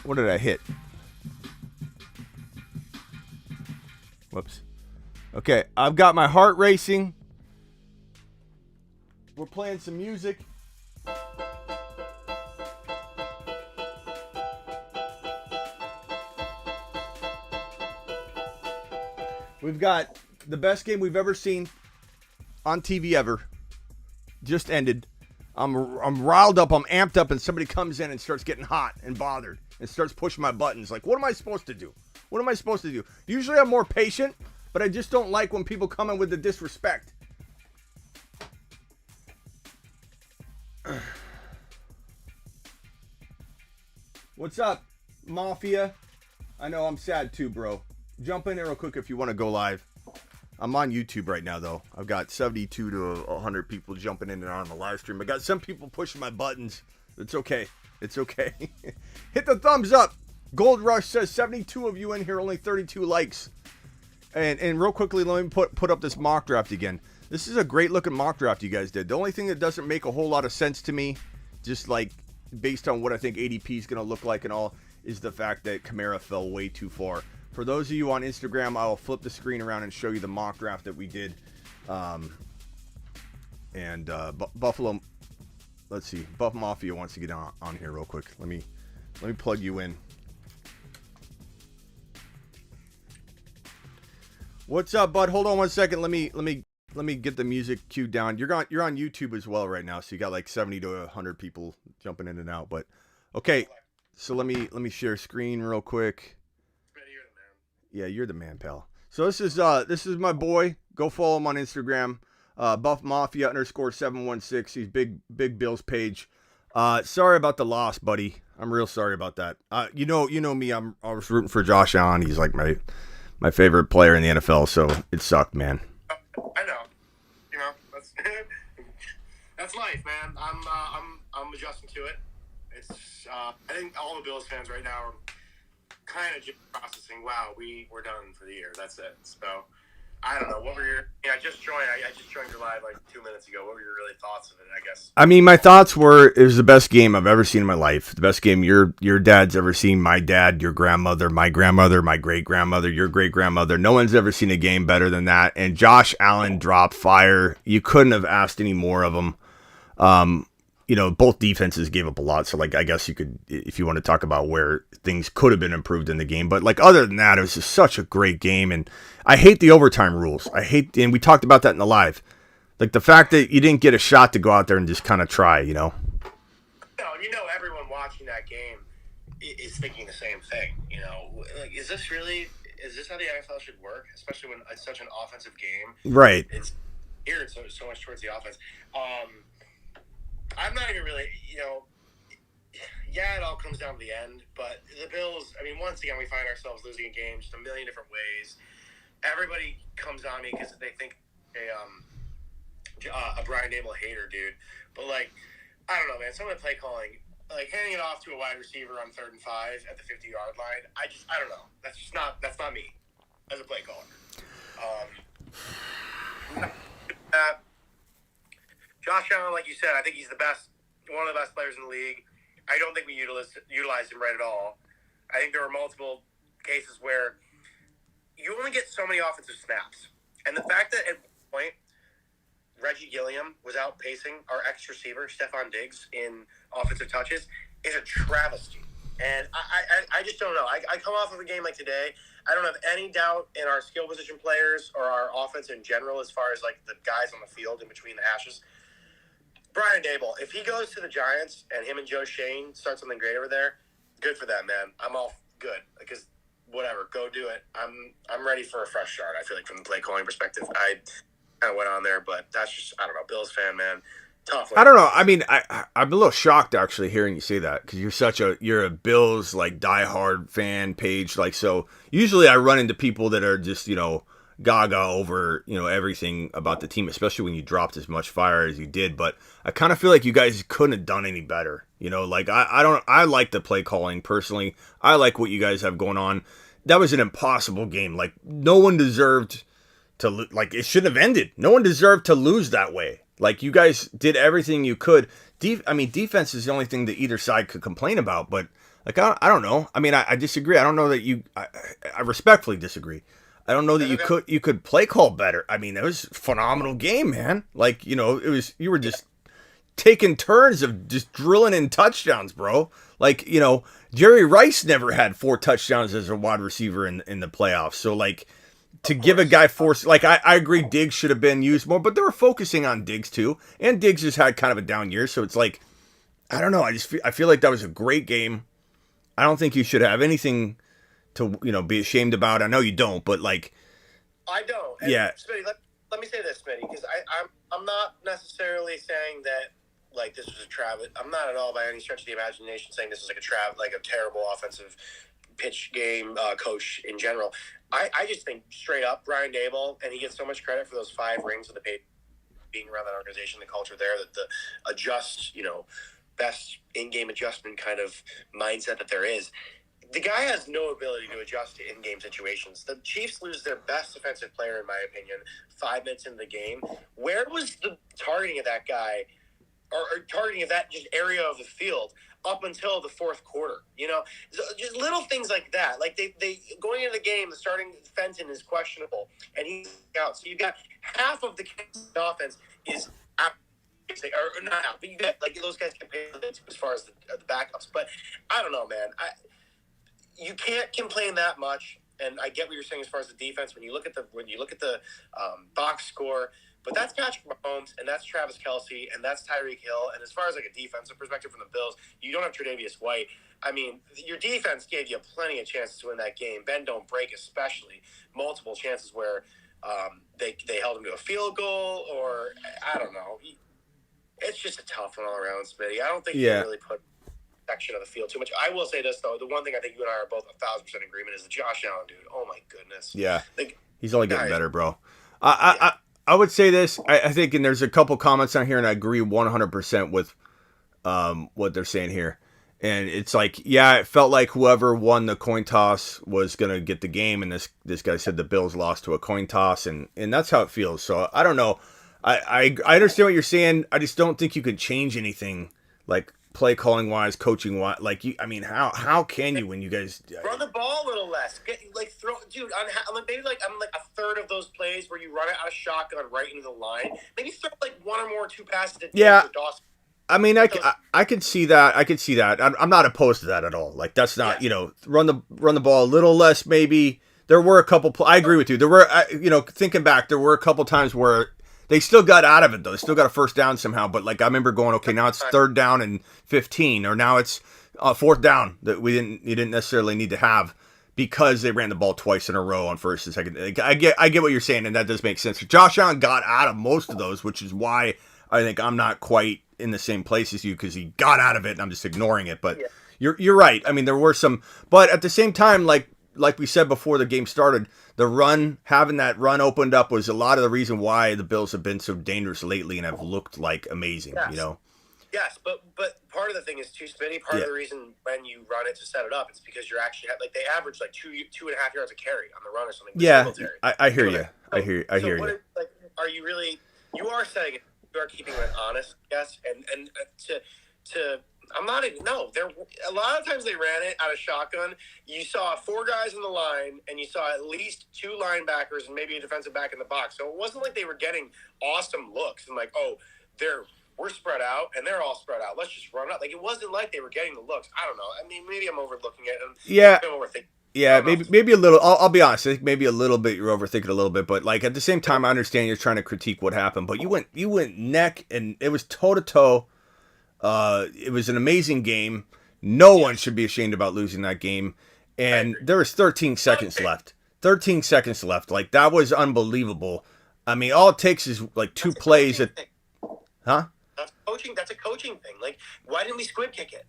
What did I hit? Whoops. Okay, I've got my heart racing. We're playing some music. We've got the best game we've ever seen on TV ever. Just ended. I'm riled up, I'm amped up, and somebody comes in and starts getting hot and bothered and starts pushing my buttons. Like, what am I supposed to do? Usually I'm more patient, but I just don't like when people come in with the disrespect. What's up, Mafia? I know I'm sad too, bro. Jump in there real quick if you want to go live. I'm on YouTube right now, though. I've got 72 to 100 people jumping in and on the live stream. I got some people pushing my buttons. It's okay. Hit the thumbs up. Gold Rush says 72 of you in here, only 32 likes. And real quickly, let me put up this mock draft again. This is a great looking mock draft you guys did. The only thing that doesn't make a whole lot of sense to me, just like based on what I think ADP is going to look like and all, is the fact that Kamara fell way too far. For those of you on Instagram, I'll flip the screen around and show you the mock draft that we did. Buffalo, let's see. Buff Mafia wants to get on here real quick. Let me plug you in. What's up, bud? Hold on one second. Let me get the music cued down. You're on YouTube as well right now, so you got like 70 to 100 people jumping in and out. But okay, so let me share screen real quick. Yeah, you're the man, pal. So this is my boy. Go follow him on Instagram, Buff Mafia _ 716. He's big Bills page. Sorry about the loss, buddy. I'm real sorry about that. You know me. I was rooting for Josh Allen. He's like my favorite player in the NFL. So it sucked, man. I know. You know, that's that's life, man. I'm adjusting to it. It's I think all the Bills fans right now are kind of just processing. Wow, we're done for the year. That's it. So I don't know. What were your? Yeah, I just joined your live like 2 minutes ago. What were your really thoughts of it? I guess. I mean, my thoughts were it was the best game I've ever seen in my life. The best game your dad's ever seen. My dad, your grandmother, my grandmother, my great grandmother, your great grandmother. No one's ever seen a game better than that. And Josh Allen dropped fire. You couldn't have asked any more of him. Both defenses gave up a lot. So, like, I guess you could, if you want to talk about where things could have been improved in the game. But, like, other than that, it was just such a great game. And I hate the overtime rules. And we talked about that in the live. Like, the fact that you didn't get a shot to go out there and just kind of try, No, everyone watching that game is thinking the same thing. Like, is this how the NFL should work? Especially when it's such an offensive game. Right. It's geared so much towards the offense. I'm not even really, it all comes down to the end, but the Bills, I mean, once again, we find ourselves losing a game just a million different ways. Everybody comes on me because they think a Brian Dable hater, dude. But, like, I don't know, man. Some of the play calling, like handing it off to a wide receiver on 3rd and 5 at the 50-yard line, I don't know. That's not me as a play caller. Josh Allen, like you said, I think he's one of the best players in the league. I don't think we utilized him right at all. I think there were multiple cases where you only get so many offensive snaps. And the fact that at one point, Reggie Gilliam was outpacing our ex-receiver, Stephon Diggs, in offensive touches is a travesty. And I just don't know. I come off of a game like today. I don't have any doubt in our skill position players or our offense in general as far as, like, the guys on the field in between the hashes. Brian Dable, if he goes to the Giants and him and Joe Shane start something great over there, good for them, man. I'm all good because whatever, go do it. I'm ready for a fresh start. I feel like from the play calling perspective, I kind of went on there, but that's just I don't know. Bills fan, man, tough. I don't know. I mean, I'm a little shocked actually hearing you say that because you're a Bills like diehard fan page. Like, so usually I run into people that are just gaga over everything about the team, especially when you dropped as much fire as you did. But I kind of feel like you guys couldn't have done any better. Like I like the play calling personally. I like what you guys have going on. That was an impossible game. Like, no one deserved to like, it shouldn't have ended. No one deserved to lose that way. Like, you guys did everything you could. Defense is the only thing that either side could complain about. But like, I don't know. I mean, I disagree. I don't know that I respectfully disagree. I don't know that you could play call better. I mean, it was a phenomenal game, man. Like, you were just taking turns of just drilling in touchdowns, bro. Like, Jerry Rice never had 4 touchdowns as a wide receiver in the playoffs. So, like, to give a guy 4, like, I agree Diggs should have been used more, but they were focusing on Diggs too. And Diggs has had kind of a down year. So it's like, I don't know. I feel like that was a great game. I don't think you should have anything to be ashamed about. I know you don't, but like, I don't. And yeah. Smitty, let me say this, Smitty, because I'm not necessarily saying that like this was a travesty. I'm not at all by any stretch of the imagination saying this is like a terrible offensive pitch game coach in general. I just think straight up Brian Dable, and he gets so much credit for those 5 rings of the pay being around that organization, the culture there, that the best in-game adjustment kind of mindset that there is. The guy has no ability to adjust to in-game situations. The Chiefs lose their best defensive player, in my opinion, 5 minutes into the game. Where was the targeting of that guy or targeting of that just area of the field up until the 4th quarter? So just little things like that. Like they going into the game, the starting Fenton is questionable, and he's out. So you got half of the offense is out. Or not out, but you got like those guys can pay as far as the backups. But I don't know, man. You can't complain that much, and I get what you're saying as far as the defense when you look at the box score. But that's Patrick Mahomes, and that's Travis Kelce, and that's Tyreek Hill. And as far as like a defensive perspective from the Bills, you don't have Tre'Davious White. I mean, your defense gave you plenty of chances to win that game. Bend don't break, especially multiple chances where they held him to a field goal, or I don't know. It's just a tough one all around, Smitty. I don't think you really put section of the field too much. I will say this though: the one thing I think you and I are both 1,000% in agreement is the Josh Allen dude. Oh my goodness. Yeah, he's only getting better, bro. I would say this. I think, and there's a couple comments on here, and I agree 100% with what they're saying here. And it's like, yeah, it felt like whoever won the coin toss was gonna get the game, and this guy said the Bills lost to a coin toss, and that's how it feels. So I don't know. I understand what you're saying. I just don't think you can change anything, like play calling wise, coaching wise. Like how can you when you guys run the ball a little less? Throw, dude. Maybe I'm like a third of those plays where you run it out of shotgun right into the line. Maybe throw like one or more 2 passes to Dawson. I mean, I could see that. I could see that. I'm not opposed to that at all. Like that's not run the ball a little less. Maybe there were a couple. I agree with you. There were thinking back, there were a couple times where they still got out of it though. They still got a first down somehow. But like I remember going, okay, now it's 3rd down and 15, or now it's 4th down that you didn't necessarily need to have because they ran the ball twice in a row on first and second. Like, I get what you're saying, and that does make sense. Josh Allen got out of most of those, which is why I think I'm not quite in the same place as you, because he got out of it and I'm just ignoring it. But you're right. I mean, there were some, but at the same time, like we said before the game started, having that run opened up was a lot of the reason why the Bills have been so dangerous lately and have looked like amazing. Yes, but part of the thing is too, Smitty. Part of the reason when you run it to set it up, it's because you're actually they average like 2.5 yards a carry on the run or something. Yeah, I hear you. I hear you. Are you really? You are saying it. You are keeping it honest, yes, and to I'm not even There a lot of times they ran it out of shotgun. You saw 4 guys in the line, and you saw at least 2 linebackers and maybe a defensive back in the box. So it wasn't like they were getting awesome looks and like, we're spread out and they're all spread out. Let's just run up. Like it wasn't like they were getting the looks. I don't know. I mean, maybe I'm overlooking it. And Yeah, maybe a little. I'll be honest. I think maybe a little bit. You're overthinking a little bit, but like at the same time, I understand you're trying to critique what happened. But you went neck, and it was toe to toe. It was an amazing game. No one should be ashamed about losing that game. And there was 13 seconds left. 13 seconds left. Like that was unbelievable. I mean, all it takes is like 2 plays. Huh? That's a coaching thing. Like, why didn't we squib kick it?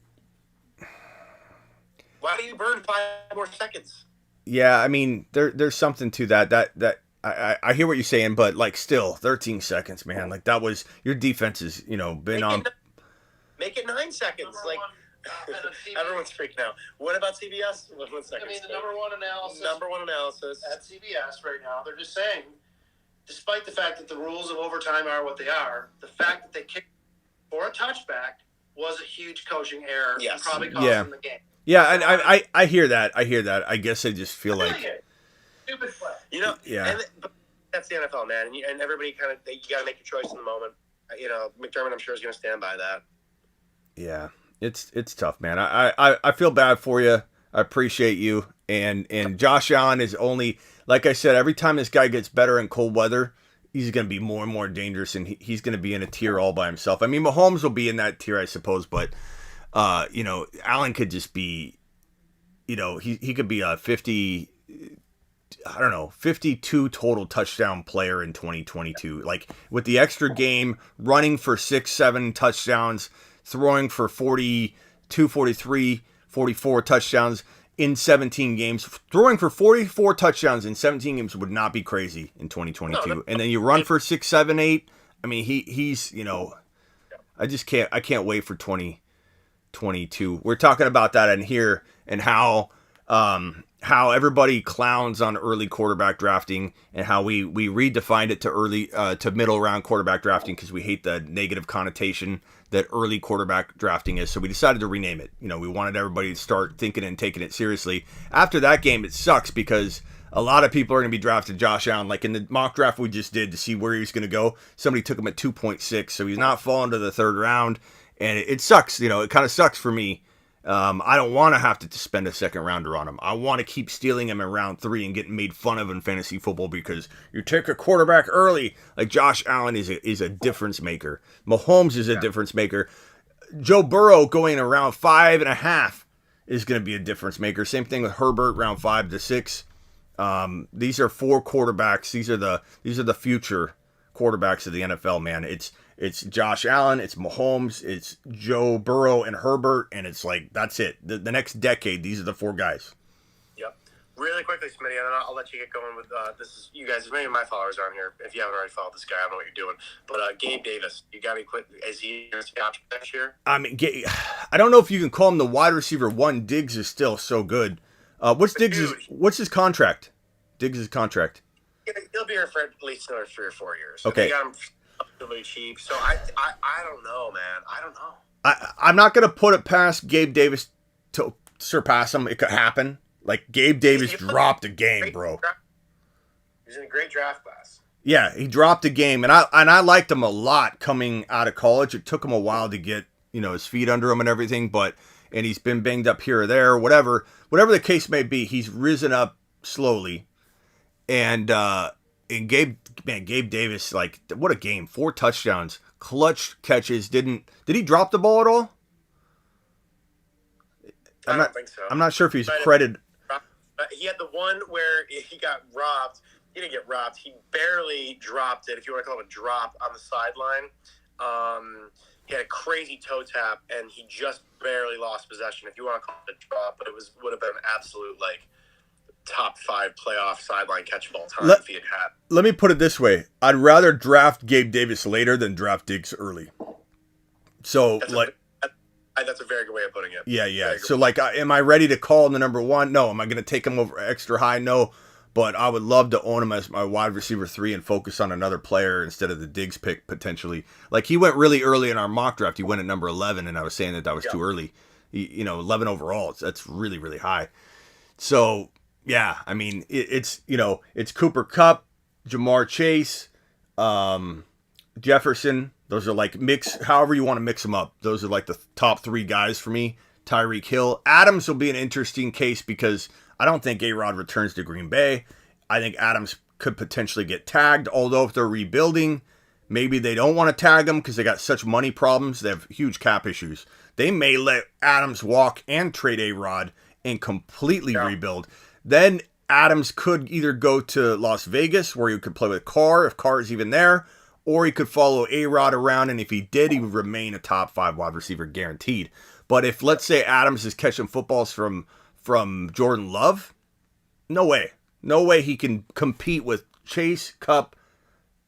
Why do you burn 5 more seconds? Yeah, I mean, there's something to that. That I hear what you're saying, but like still 13 seconds, man. Like that was your defense is, been on. Make it 9 seconds. Like everyone's freaking out. What about CBS? 1 second. I mean, the number one analysis at CBS right now. They're just saying, despite the fact that the rules of overtime are what they are, the fact that they kicked for a touchback was a huge coaching error. Yes. And probably cost them the game. Yeah, and I hear that. I guess I just feel like stupid play. Yeah. But that's the NFL, man, and everybody kind of you got to make your choice in the moment. McDermott, I'm sure, is going to stand by that. Yeah, it's tough, man. I feel bad for you. I appreciate you, and Josh Allen is only, like I said, every time this guy gets better in cold weather, he's going to be more and more dangerous, and he's going to be in a tier all by himself. I mean, Mahomes will be in that tier, I suppose, but. Allen could just be, he could be a 52 total touchdown player in 2022. Like with the extra game, running for 6-7 touchdowns, throwing for 42, 43, 44 touchdowns in 17 games. Throwing for 44 touchdowns in 17 games would not be crazy in 2022. No. And then you run for 6, 7, 8. I mean, he's, I can't wait for 2022. We're talking about that in here and how everybody clowns on early quarterback drafting and how we redefined it to middle round quarterback drafting because we hate the negative connotation that early quarterback drafting is. So we decided to rename it. We wanted everybody to start thinking and taking it seriously. After that game, it sucks because a lot of people are going to be drafting Josh Allen. Like in the mock draft we just did to see where he's going to go, somebody took him at 2.6, so he's not falling to the 3rd round. And it sucks, it kind of sucks for me I don't want to have to spend a second rounder on him. I want to keep stealing him in round 3 and getting made fun of in fantasy football because you take a quarterback early. Like Josh Allen is a difference maker. Mahomes is a difference maker. Joe Burrow going around 5.5 is going to be a difference maker. Same thing with Herbert, round 5 to 6. These are 4 quarterbacks. These are the future quarterbacks of the NFL, man. It's Josh Allen, it's Mahomes, it's Joe Burrow and Herbert, and it's like, that's it. The next decade, these are the 4 guys. Yep. Really quickly, Smitty, and then I'll let you get going with this. Is you guys, many of my followers on here. If you haven't already followed this guy, I don't know what you're doing. But Gabe Davis, you got to quit. Is he going to be option next year? I mean, I don't know if you can call him the wide receiver 1. Diggs is still so good. What's his contract? Diggs' contract. He'll be here for at least another 3 or 4 years. Okay. They got him really cheap. So I don't know, man. I don't know. I'm not going to put it past Gabe Davis to surpass him. It could happen. Like, Gabe Davis dropped a game, bro. He's in a great draft class. Yeah, he dropped a game, and I liked him a lot coming out of college. It took him a while to get, his feet under him and everything, and he's been banged up here or there, whatever the case may be. He's risen up slowly, and Gabe Davis, like, what a game! 4 touchdowns, clutch catches. Did he drop the ball at all? I don't think so. I'm not sure if he's credited. He had the one where he got robbed. He didn't get robbed. He barely dropped it, if you want to call it a drop, on the sideline. He had a crazy toe tap, and he just barely lost possession, if you want to call it a drop. But it would have been an absolute, like, top 5 playoff sideline catch of all time if he had. Let me put it this way. I'd rather draft Gabe Davis later than draft Diggs early. So, that's a very good way of putting it. Yeah. So, like, am I ready to call him the number 1? No. Am I going to take him over extra high? No. But I would love to own him as my wide receiver 3 and focus on another player instead of the Diggs pick, potentially. Like, he went really early in our mock draft. He went at number 11, and I was saying that was too early. 11 overall. That's really, really high. So, yeah, I mean, it's Cooper Kupp, Jamar Chase, Jefferson. Those are like however you want to mix them up. Those are like the top 3 guys for me. Tyreek Hill. Adams will be an interesting case because I don't think A-Rod returns to Green Bay. I think Adams could potentially get tagged, although if they're rebuilding, maybe they don't want to tag him because they got such money problems. They have huge cap issues. They may let Adams walk and trade A-Rod and completely rebuild. Then Adams could either go to Las Vegas where he could play with Carr, if Carr is even there, or he could follow A-Rod around, and if he did, he would remain a top 5 wide receiver guaranteed. But if, let's say, Adams is catching footballs from Jordan Love, no way. No way he can compete with Chase, Kupp,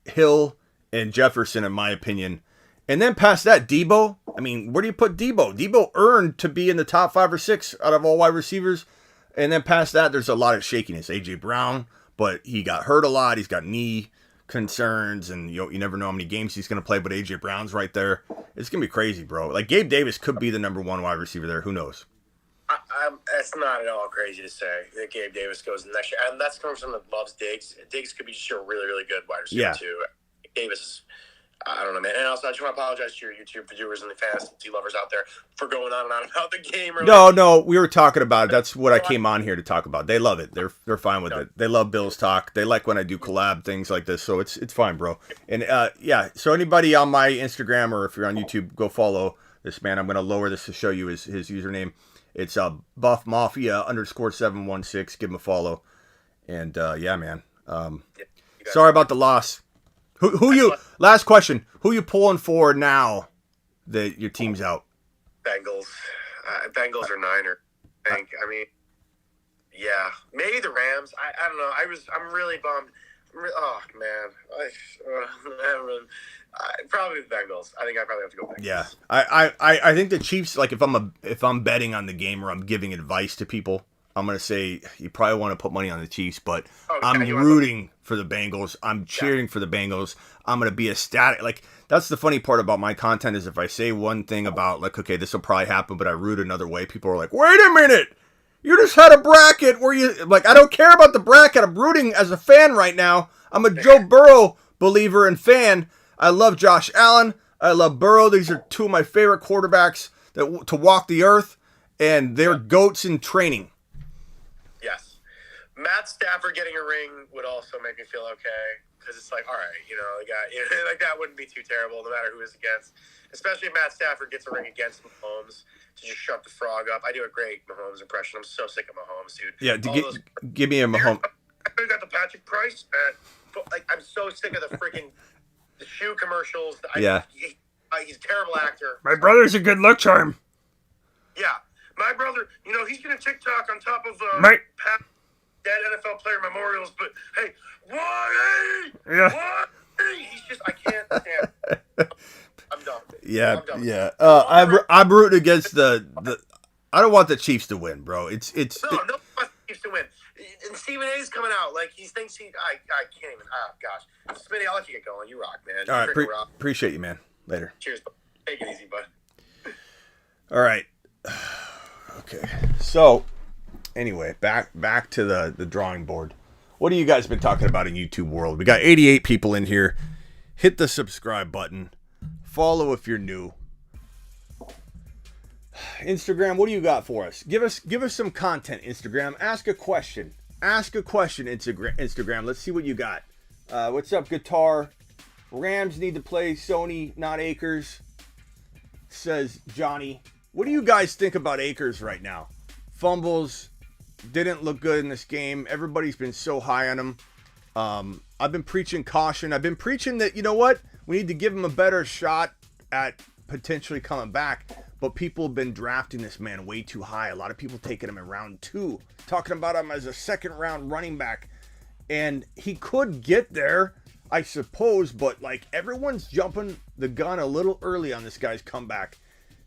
Hill, and Jefferson, in my opinion. And then past that, Debo. I mean, where do you put Debo? Debo earned to be in the top 5 or 6 out of all wide receivers. And then past that, there's a lot of shakiness. A.J. Brown, but he got hurt a lot. He's got knee concerns, and you never know how many games he's going to play, but A.J. Brown's right there. It's going to be crazy, bro. Like, Gabe Davis could be the number 1 wide receiver there. Who knows? It's not at all crazy to say that Gabe Davis goes next year. And that's coming from someone that loves Diggs. Diggs could be just a really, really good wide receiver, too. Davis is, I don't know, man. And also, I just want to apologize to your YouTube viewers and the fantasy lovers out there for going on and on about the game. No, we were talking about it. That's what I came on here to talk about. They love it. They're fine with it. They love Bills talk. They like when I do collab things like this, so it's fine, bro. And so anybody on my Instagram or if you're on YouTube, go follow this man. I'm going to lower this to show you his username. It's Buff Mafia _716. Give him a follow. And man. Sorry about the loss. Last question. Who you pulling for now that your team's out? Bengals. Bengals or Niners, I think. I mean, yeah. Maybe the Rams. I don't know. I'm really bummed. Oh, man. Probably the Bengals. I think I probably have to go Bengals. Yeah. I think the Chiefs, like if I'm betting on the game or I'm giving advice to people, I'm going to say you probably want to put money on the Chiefs, but I'm rooting for the Bengals. I'm cheering for the Bengals. I'm going to be ecstatic. Like, that's the funny part about my content is if I say one thing about, like, okay, this will probably happen, but I root another way, people are like, wait a minute. You just had a bracket where you, like, I don't care about the bracket. I'm rooting as a fan right now. I'm a Joe Burrow believer and fan. I love Josh Allen. I love Burrow. These are 2 of my favorite quarterbacks to walk the earth. and they're goats in training. Yes. Matt Stafford getting a ring would also make me feel okay, because it's like, all right, the guy, like that wouldn't be too terrible, no matter who is against. Especially if Matt Stafford gets a ring against Mahomes to just shut the frog up. I do a great Mahomes impression. I'm so sick of Mahomes, dude. Yeah, give me a Mahomes. I got the Patrick Price. I'm so sick of the freaking the shoe commercials. He's a terrible actor. My brother's a good luck charm. Yeah. My brother, he's going to TikTok on top of dead NFL player memorials, but hey, what? Yeah. What? He's just, I can't stand. I'm done. Yeah, I'm done. yeah. I'm rooting against the. I don't want the Chiefs to win, bro. No one wants the Chiefs to win. And Stephen A's coming out like he thinks I can't even. Oh gosh, Smitty, I'll let you get going. You rock, man. All right, appreciate you, man. Later. Cheers. Take it easy, bud. All right. Okay. So, anyway, back to the drawing board. What have you guys been talking about in YouTube world? We got 88 people in here. Hit the subscribe button. Follow if you're new. Instagram, what do you got for us? Give us some content, Instagram. Ask a question. Instagram. Let's see what you got. What's up, Guitar? Rams need to play Sony, not Akers, says Johnny. What do you guys think about Akers right now? Fumbles, didn't look good in this game. Everybody's been so high on him. I've been preaching caution. I've been preaching that, you know what? We need to give him a better shot at potentially coming back. But people have been drafting this man way too high. A lot of people taking him in round 2. Talking about him as a second round running back. And he could get there, I suppose. But like everyone's jumping the gun a little early on this guy's comeback.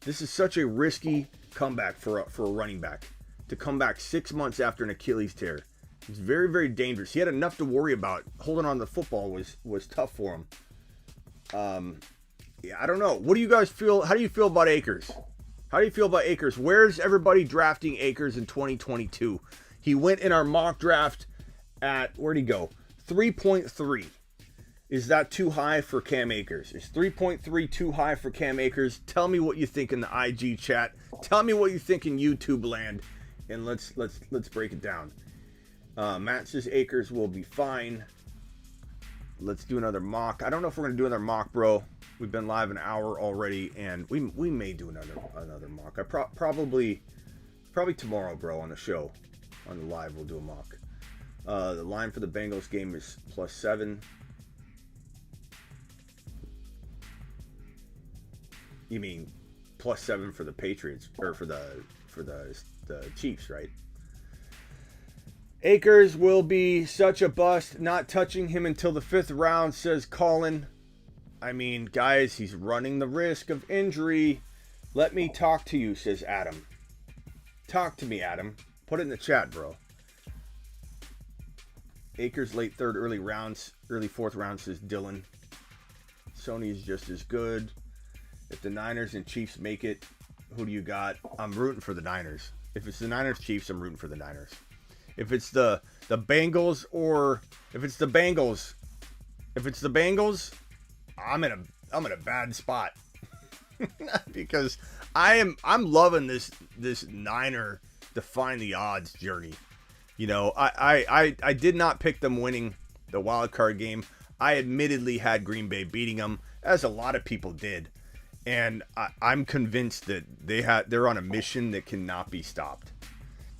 This is such a risky comeback for a running back. To come back 6 months after an Achilles tear. It's very, very dangerous. He had enough to worry about. Holding on to the football was tough for him. Yeah, I don't know. What do you guys feel? How do you feel about Akers? Where's everybody drafting Akers in 2022? He went in our mock draft at, where'd he go? 3.3. Is that too high for Cam Akers? Is 3.3 too high for Cam Akers? Tell me what you think in the IG chat. Tell me what you think in YouTube land, and let's break it down. Matt says Akers will be fine. Let's do another mock. I don't know if we're gonna do another mock, bro. We've been live an hour already, and we may do another mock. Probably tomorrow, bro, on the show, on the live we'll do a mock. The line for the Bengals game is +7. You mean +7 for the Patriots or for the Chiefs, right? Akers will be such a bust, not touching him until the 5th round, says Colin. I mean, guys, he's running the risk of injury. Let me talk to you, says Adam. Talk to me, Adam. Put it in the chat, bro. Akers late 3rd, early 4th round, says Dylan. Sony's just as good. If the Niners and Chiefs make it, who do you got? I'm rooting for the Niners. If it's the Niners Chiefs, I'm rooting for the Niners. If it's the Bengals or if it's the Bengals, I'm in a bad spot. Because I'm loving this Niner define the odds journey. You know, I did not pick them winning the wild card game. I admittedly had Green Bay beating them, as a lot of people did. And I'm convinced that they're on a mission that cannot be stopped.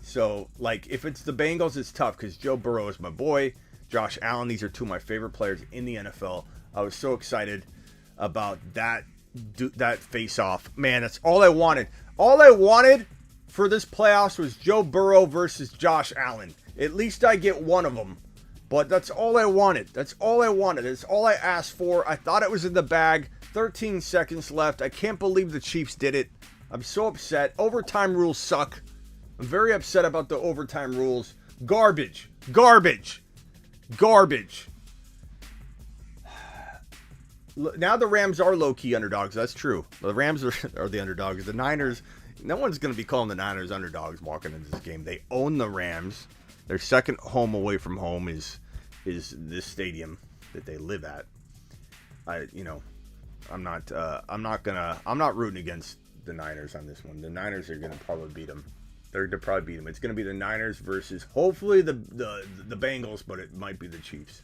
So, like, if it's the Bengals, it's tough because Joe Burrow is my boy. Josh Allen, these are two of my favorite players in the NFL. I was so excited about that face-off. Man, that's all I wanted. All I wanted for this playoffs was Joe Burrow versus Josh Allen. At least I get one of them. But that's all I wanted. That's all I asked for. I thought it was in the bag. 13 seconds left. I can't believe the Chiefs did it. I'm so upset. Overtime rules suck. I'm very upset about the overtime rules. Garbage. Now the Rams are low-key underdogs. That's true. The Rams are the underdogs. The Niners, no one's going to be calling the Niners underdogs walking into this game. They own the Rams. Their second home away from home is this stadium that they live at. I'm not rooting against the Niners on this one. The Niners are going to probably beat them. They're going to probably beat them. It's going to be the Niners versus hopefully the Bengals, but it might be the Chiefs.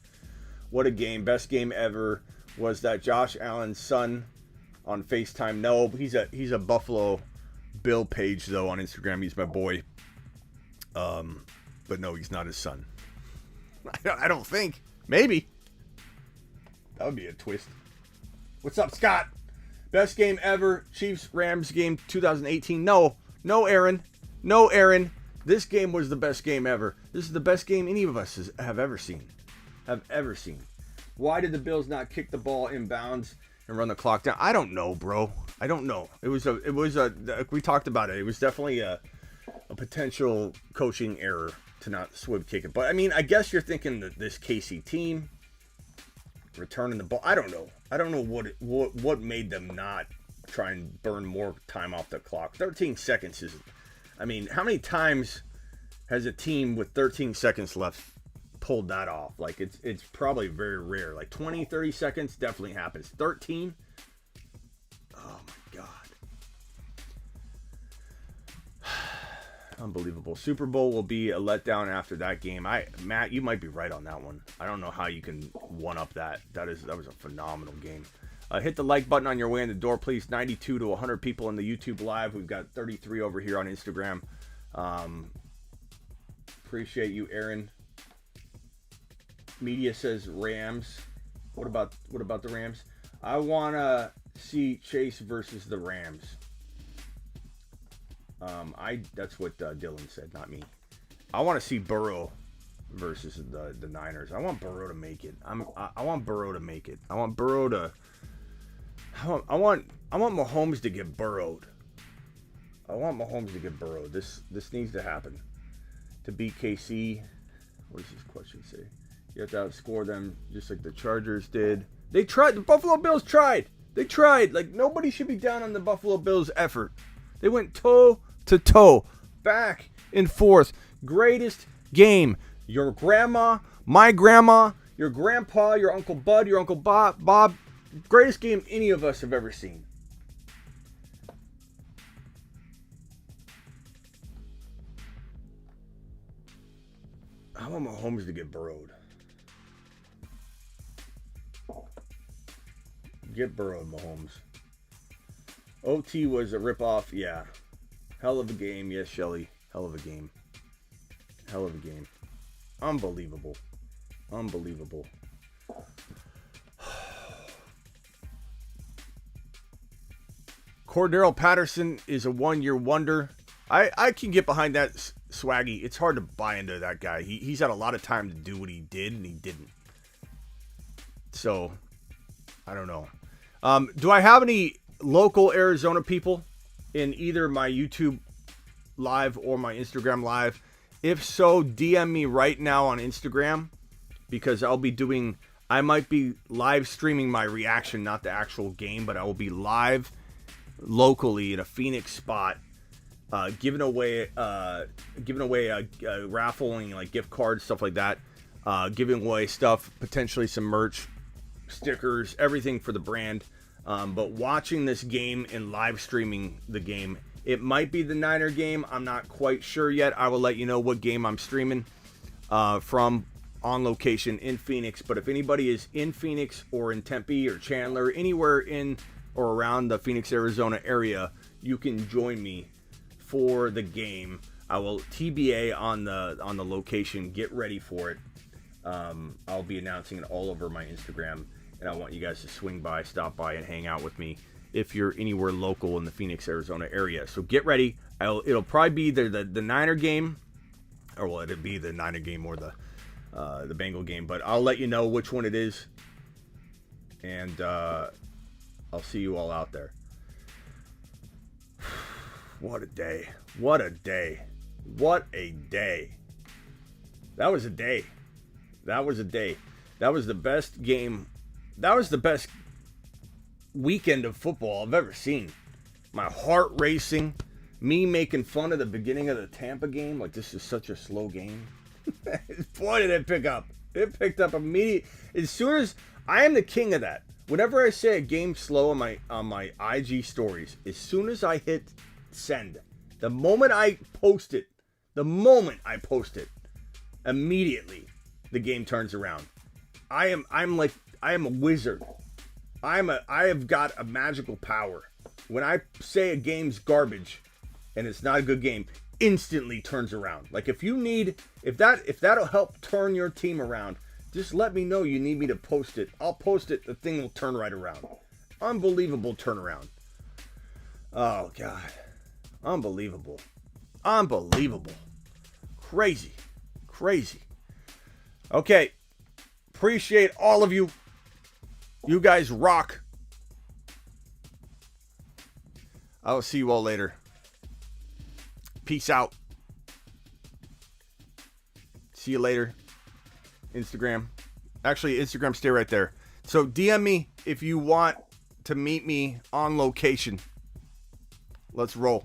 What a game. Best game ever. Was that Josh Allen's son on FaceTime? No, he's a Buffalo Bill page, though, on Instagram. He's my boy. But no, he's not his son. I don't think. Maybe. That would be a twist. What's up, Scott? Best game ever. Chiefs-Rams game 2018. No, Aaron. No, Aaron. This game was the best game ever. This is the best game any of us have ever seen. Why did the Bills not kick the ball inbounds and run the clock down? I don't know, bro. I don't know. It was we talked about it. It was definitely a potential coaching error to not swib kick it. But I mean, I guess you're thinking that this KC team returning the ball. I don't know. I don't know what made them not try and burn more time off the clock. 13 seconds is, I mean, how many times has a team with 13 seconds left pulled that off? Like, it's probably very rare. Like 20, 30 seconds definitely happens. 13? Oh my God. Unbelievable. Super Bowl will be a letdown after that game. Matt, you might be right on that one. I don't know how you can one up that. That was a phenomenal game. Hit the like button on your way in the door, please. 92 to 100 people in the YouTube live. We've got 33 over here on Instagram. Appreciate you, Aaron. Media says Rams. What about the Rams? I want to see Chase versus the Rams. That's what Dylan said, not me. I want to see Burrow versus the Niners. I want Burrow to make it. I want Burrow to make it. I want Burrow to. I want Mahomes to get burrowed. I want Mahomes to get burrowed. This needs to happen. To beat KC. What does this question say? You have to outscore them just like the Chargers did. They tried. The Buffalo Bills tried. They tried. Like, nobody should be down on the Buffalo Bills' effort. They went toe to toe, back and forth. Greatest game. Your grandma, my grandma, your grandpa, your Uncle Bud, your Uncle Bob. Greatest game any of us have ever seen. I want Mahomes to get burrowed. Get burrowed, Mahomes. OT was a ripoff, yeah. Hell of a game, yes, Shelly. Hell of a game. Hell of a game. Unbelievable. Unbelievable. Cordero Patterson is a one-year wonder. I can get behind that swaggy. It's hard to buy into that guy. He's had a lot of time to do what he did, and he didn't. So, I don't know. Do I have any local Arizona people in either my YouTube live or my Instagram live? If so, DM me right now on Instagram, because I might be live streaming my reaction, not the actual game, but I will be live locally in a Phoenix spot, giving away raffling like gift cards, stuff like that, giving away stuff, potentially some merch, stickers, everything for the brand. But watching this game and live streaming the game, it might be the Niner game. I'm not quite sure yet. I will let you know what game I'm streaming from on location in Phoenix. But if anybody is in Phoenix or in Tempe or Chandler, anywhere in or around the Phoenix, Arizona area, you can join me for the game. I will TBA on the location. Get ready for it. I'll be announcing it all over my Instagram. And I want you guys to swing by, stop by, and hang out with me if you're anywhere local in the Phoenix, Arizona area. So get ready. It'll probably be either the Niner game, or will it be the Niner game or the Bengal game? But I'll let you know which one it is, and I'll see you all out there. What a day! What a day! What a day! That was a day. That was a day. That was the best game. That was the best weekend of football I've ever seen. My heart racing. Me making fun of the beginning of the Tampa game. Like, this is such a slow game. Boy, did it pick up. It picked up immediately. As soon as... I am the king of that. Whenever I say a game slow on my IG stories, as soon as I hit send, the moment I post it, immediately the game turns around. I am a wizard. I have got a magical power. When I say a game's garbage and it's not a good game, instantly turns around. Like if that'll help turn your team around, just let me know you need me to post it. I'll post it. The thing will turn right around. Unbelievable turnaround. Oh, God. Unbelievable. Crazy. Okay. Appreciate all of you. You guys rock. I'll see you all later. Peace out. See you later. Instagram. Actually, Instagram, stay right there. So DM me if you want to meet me on location. Let's roll.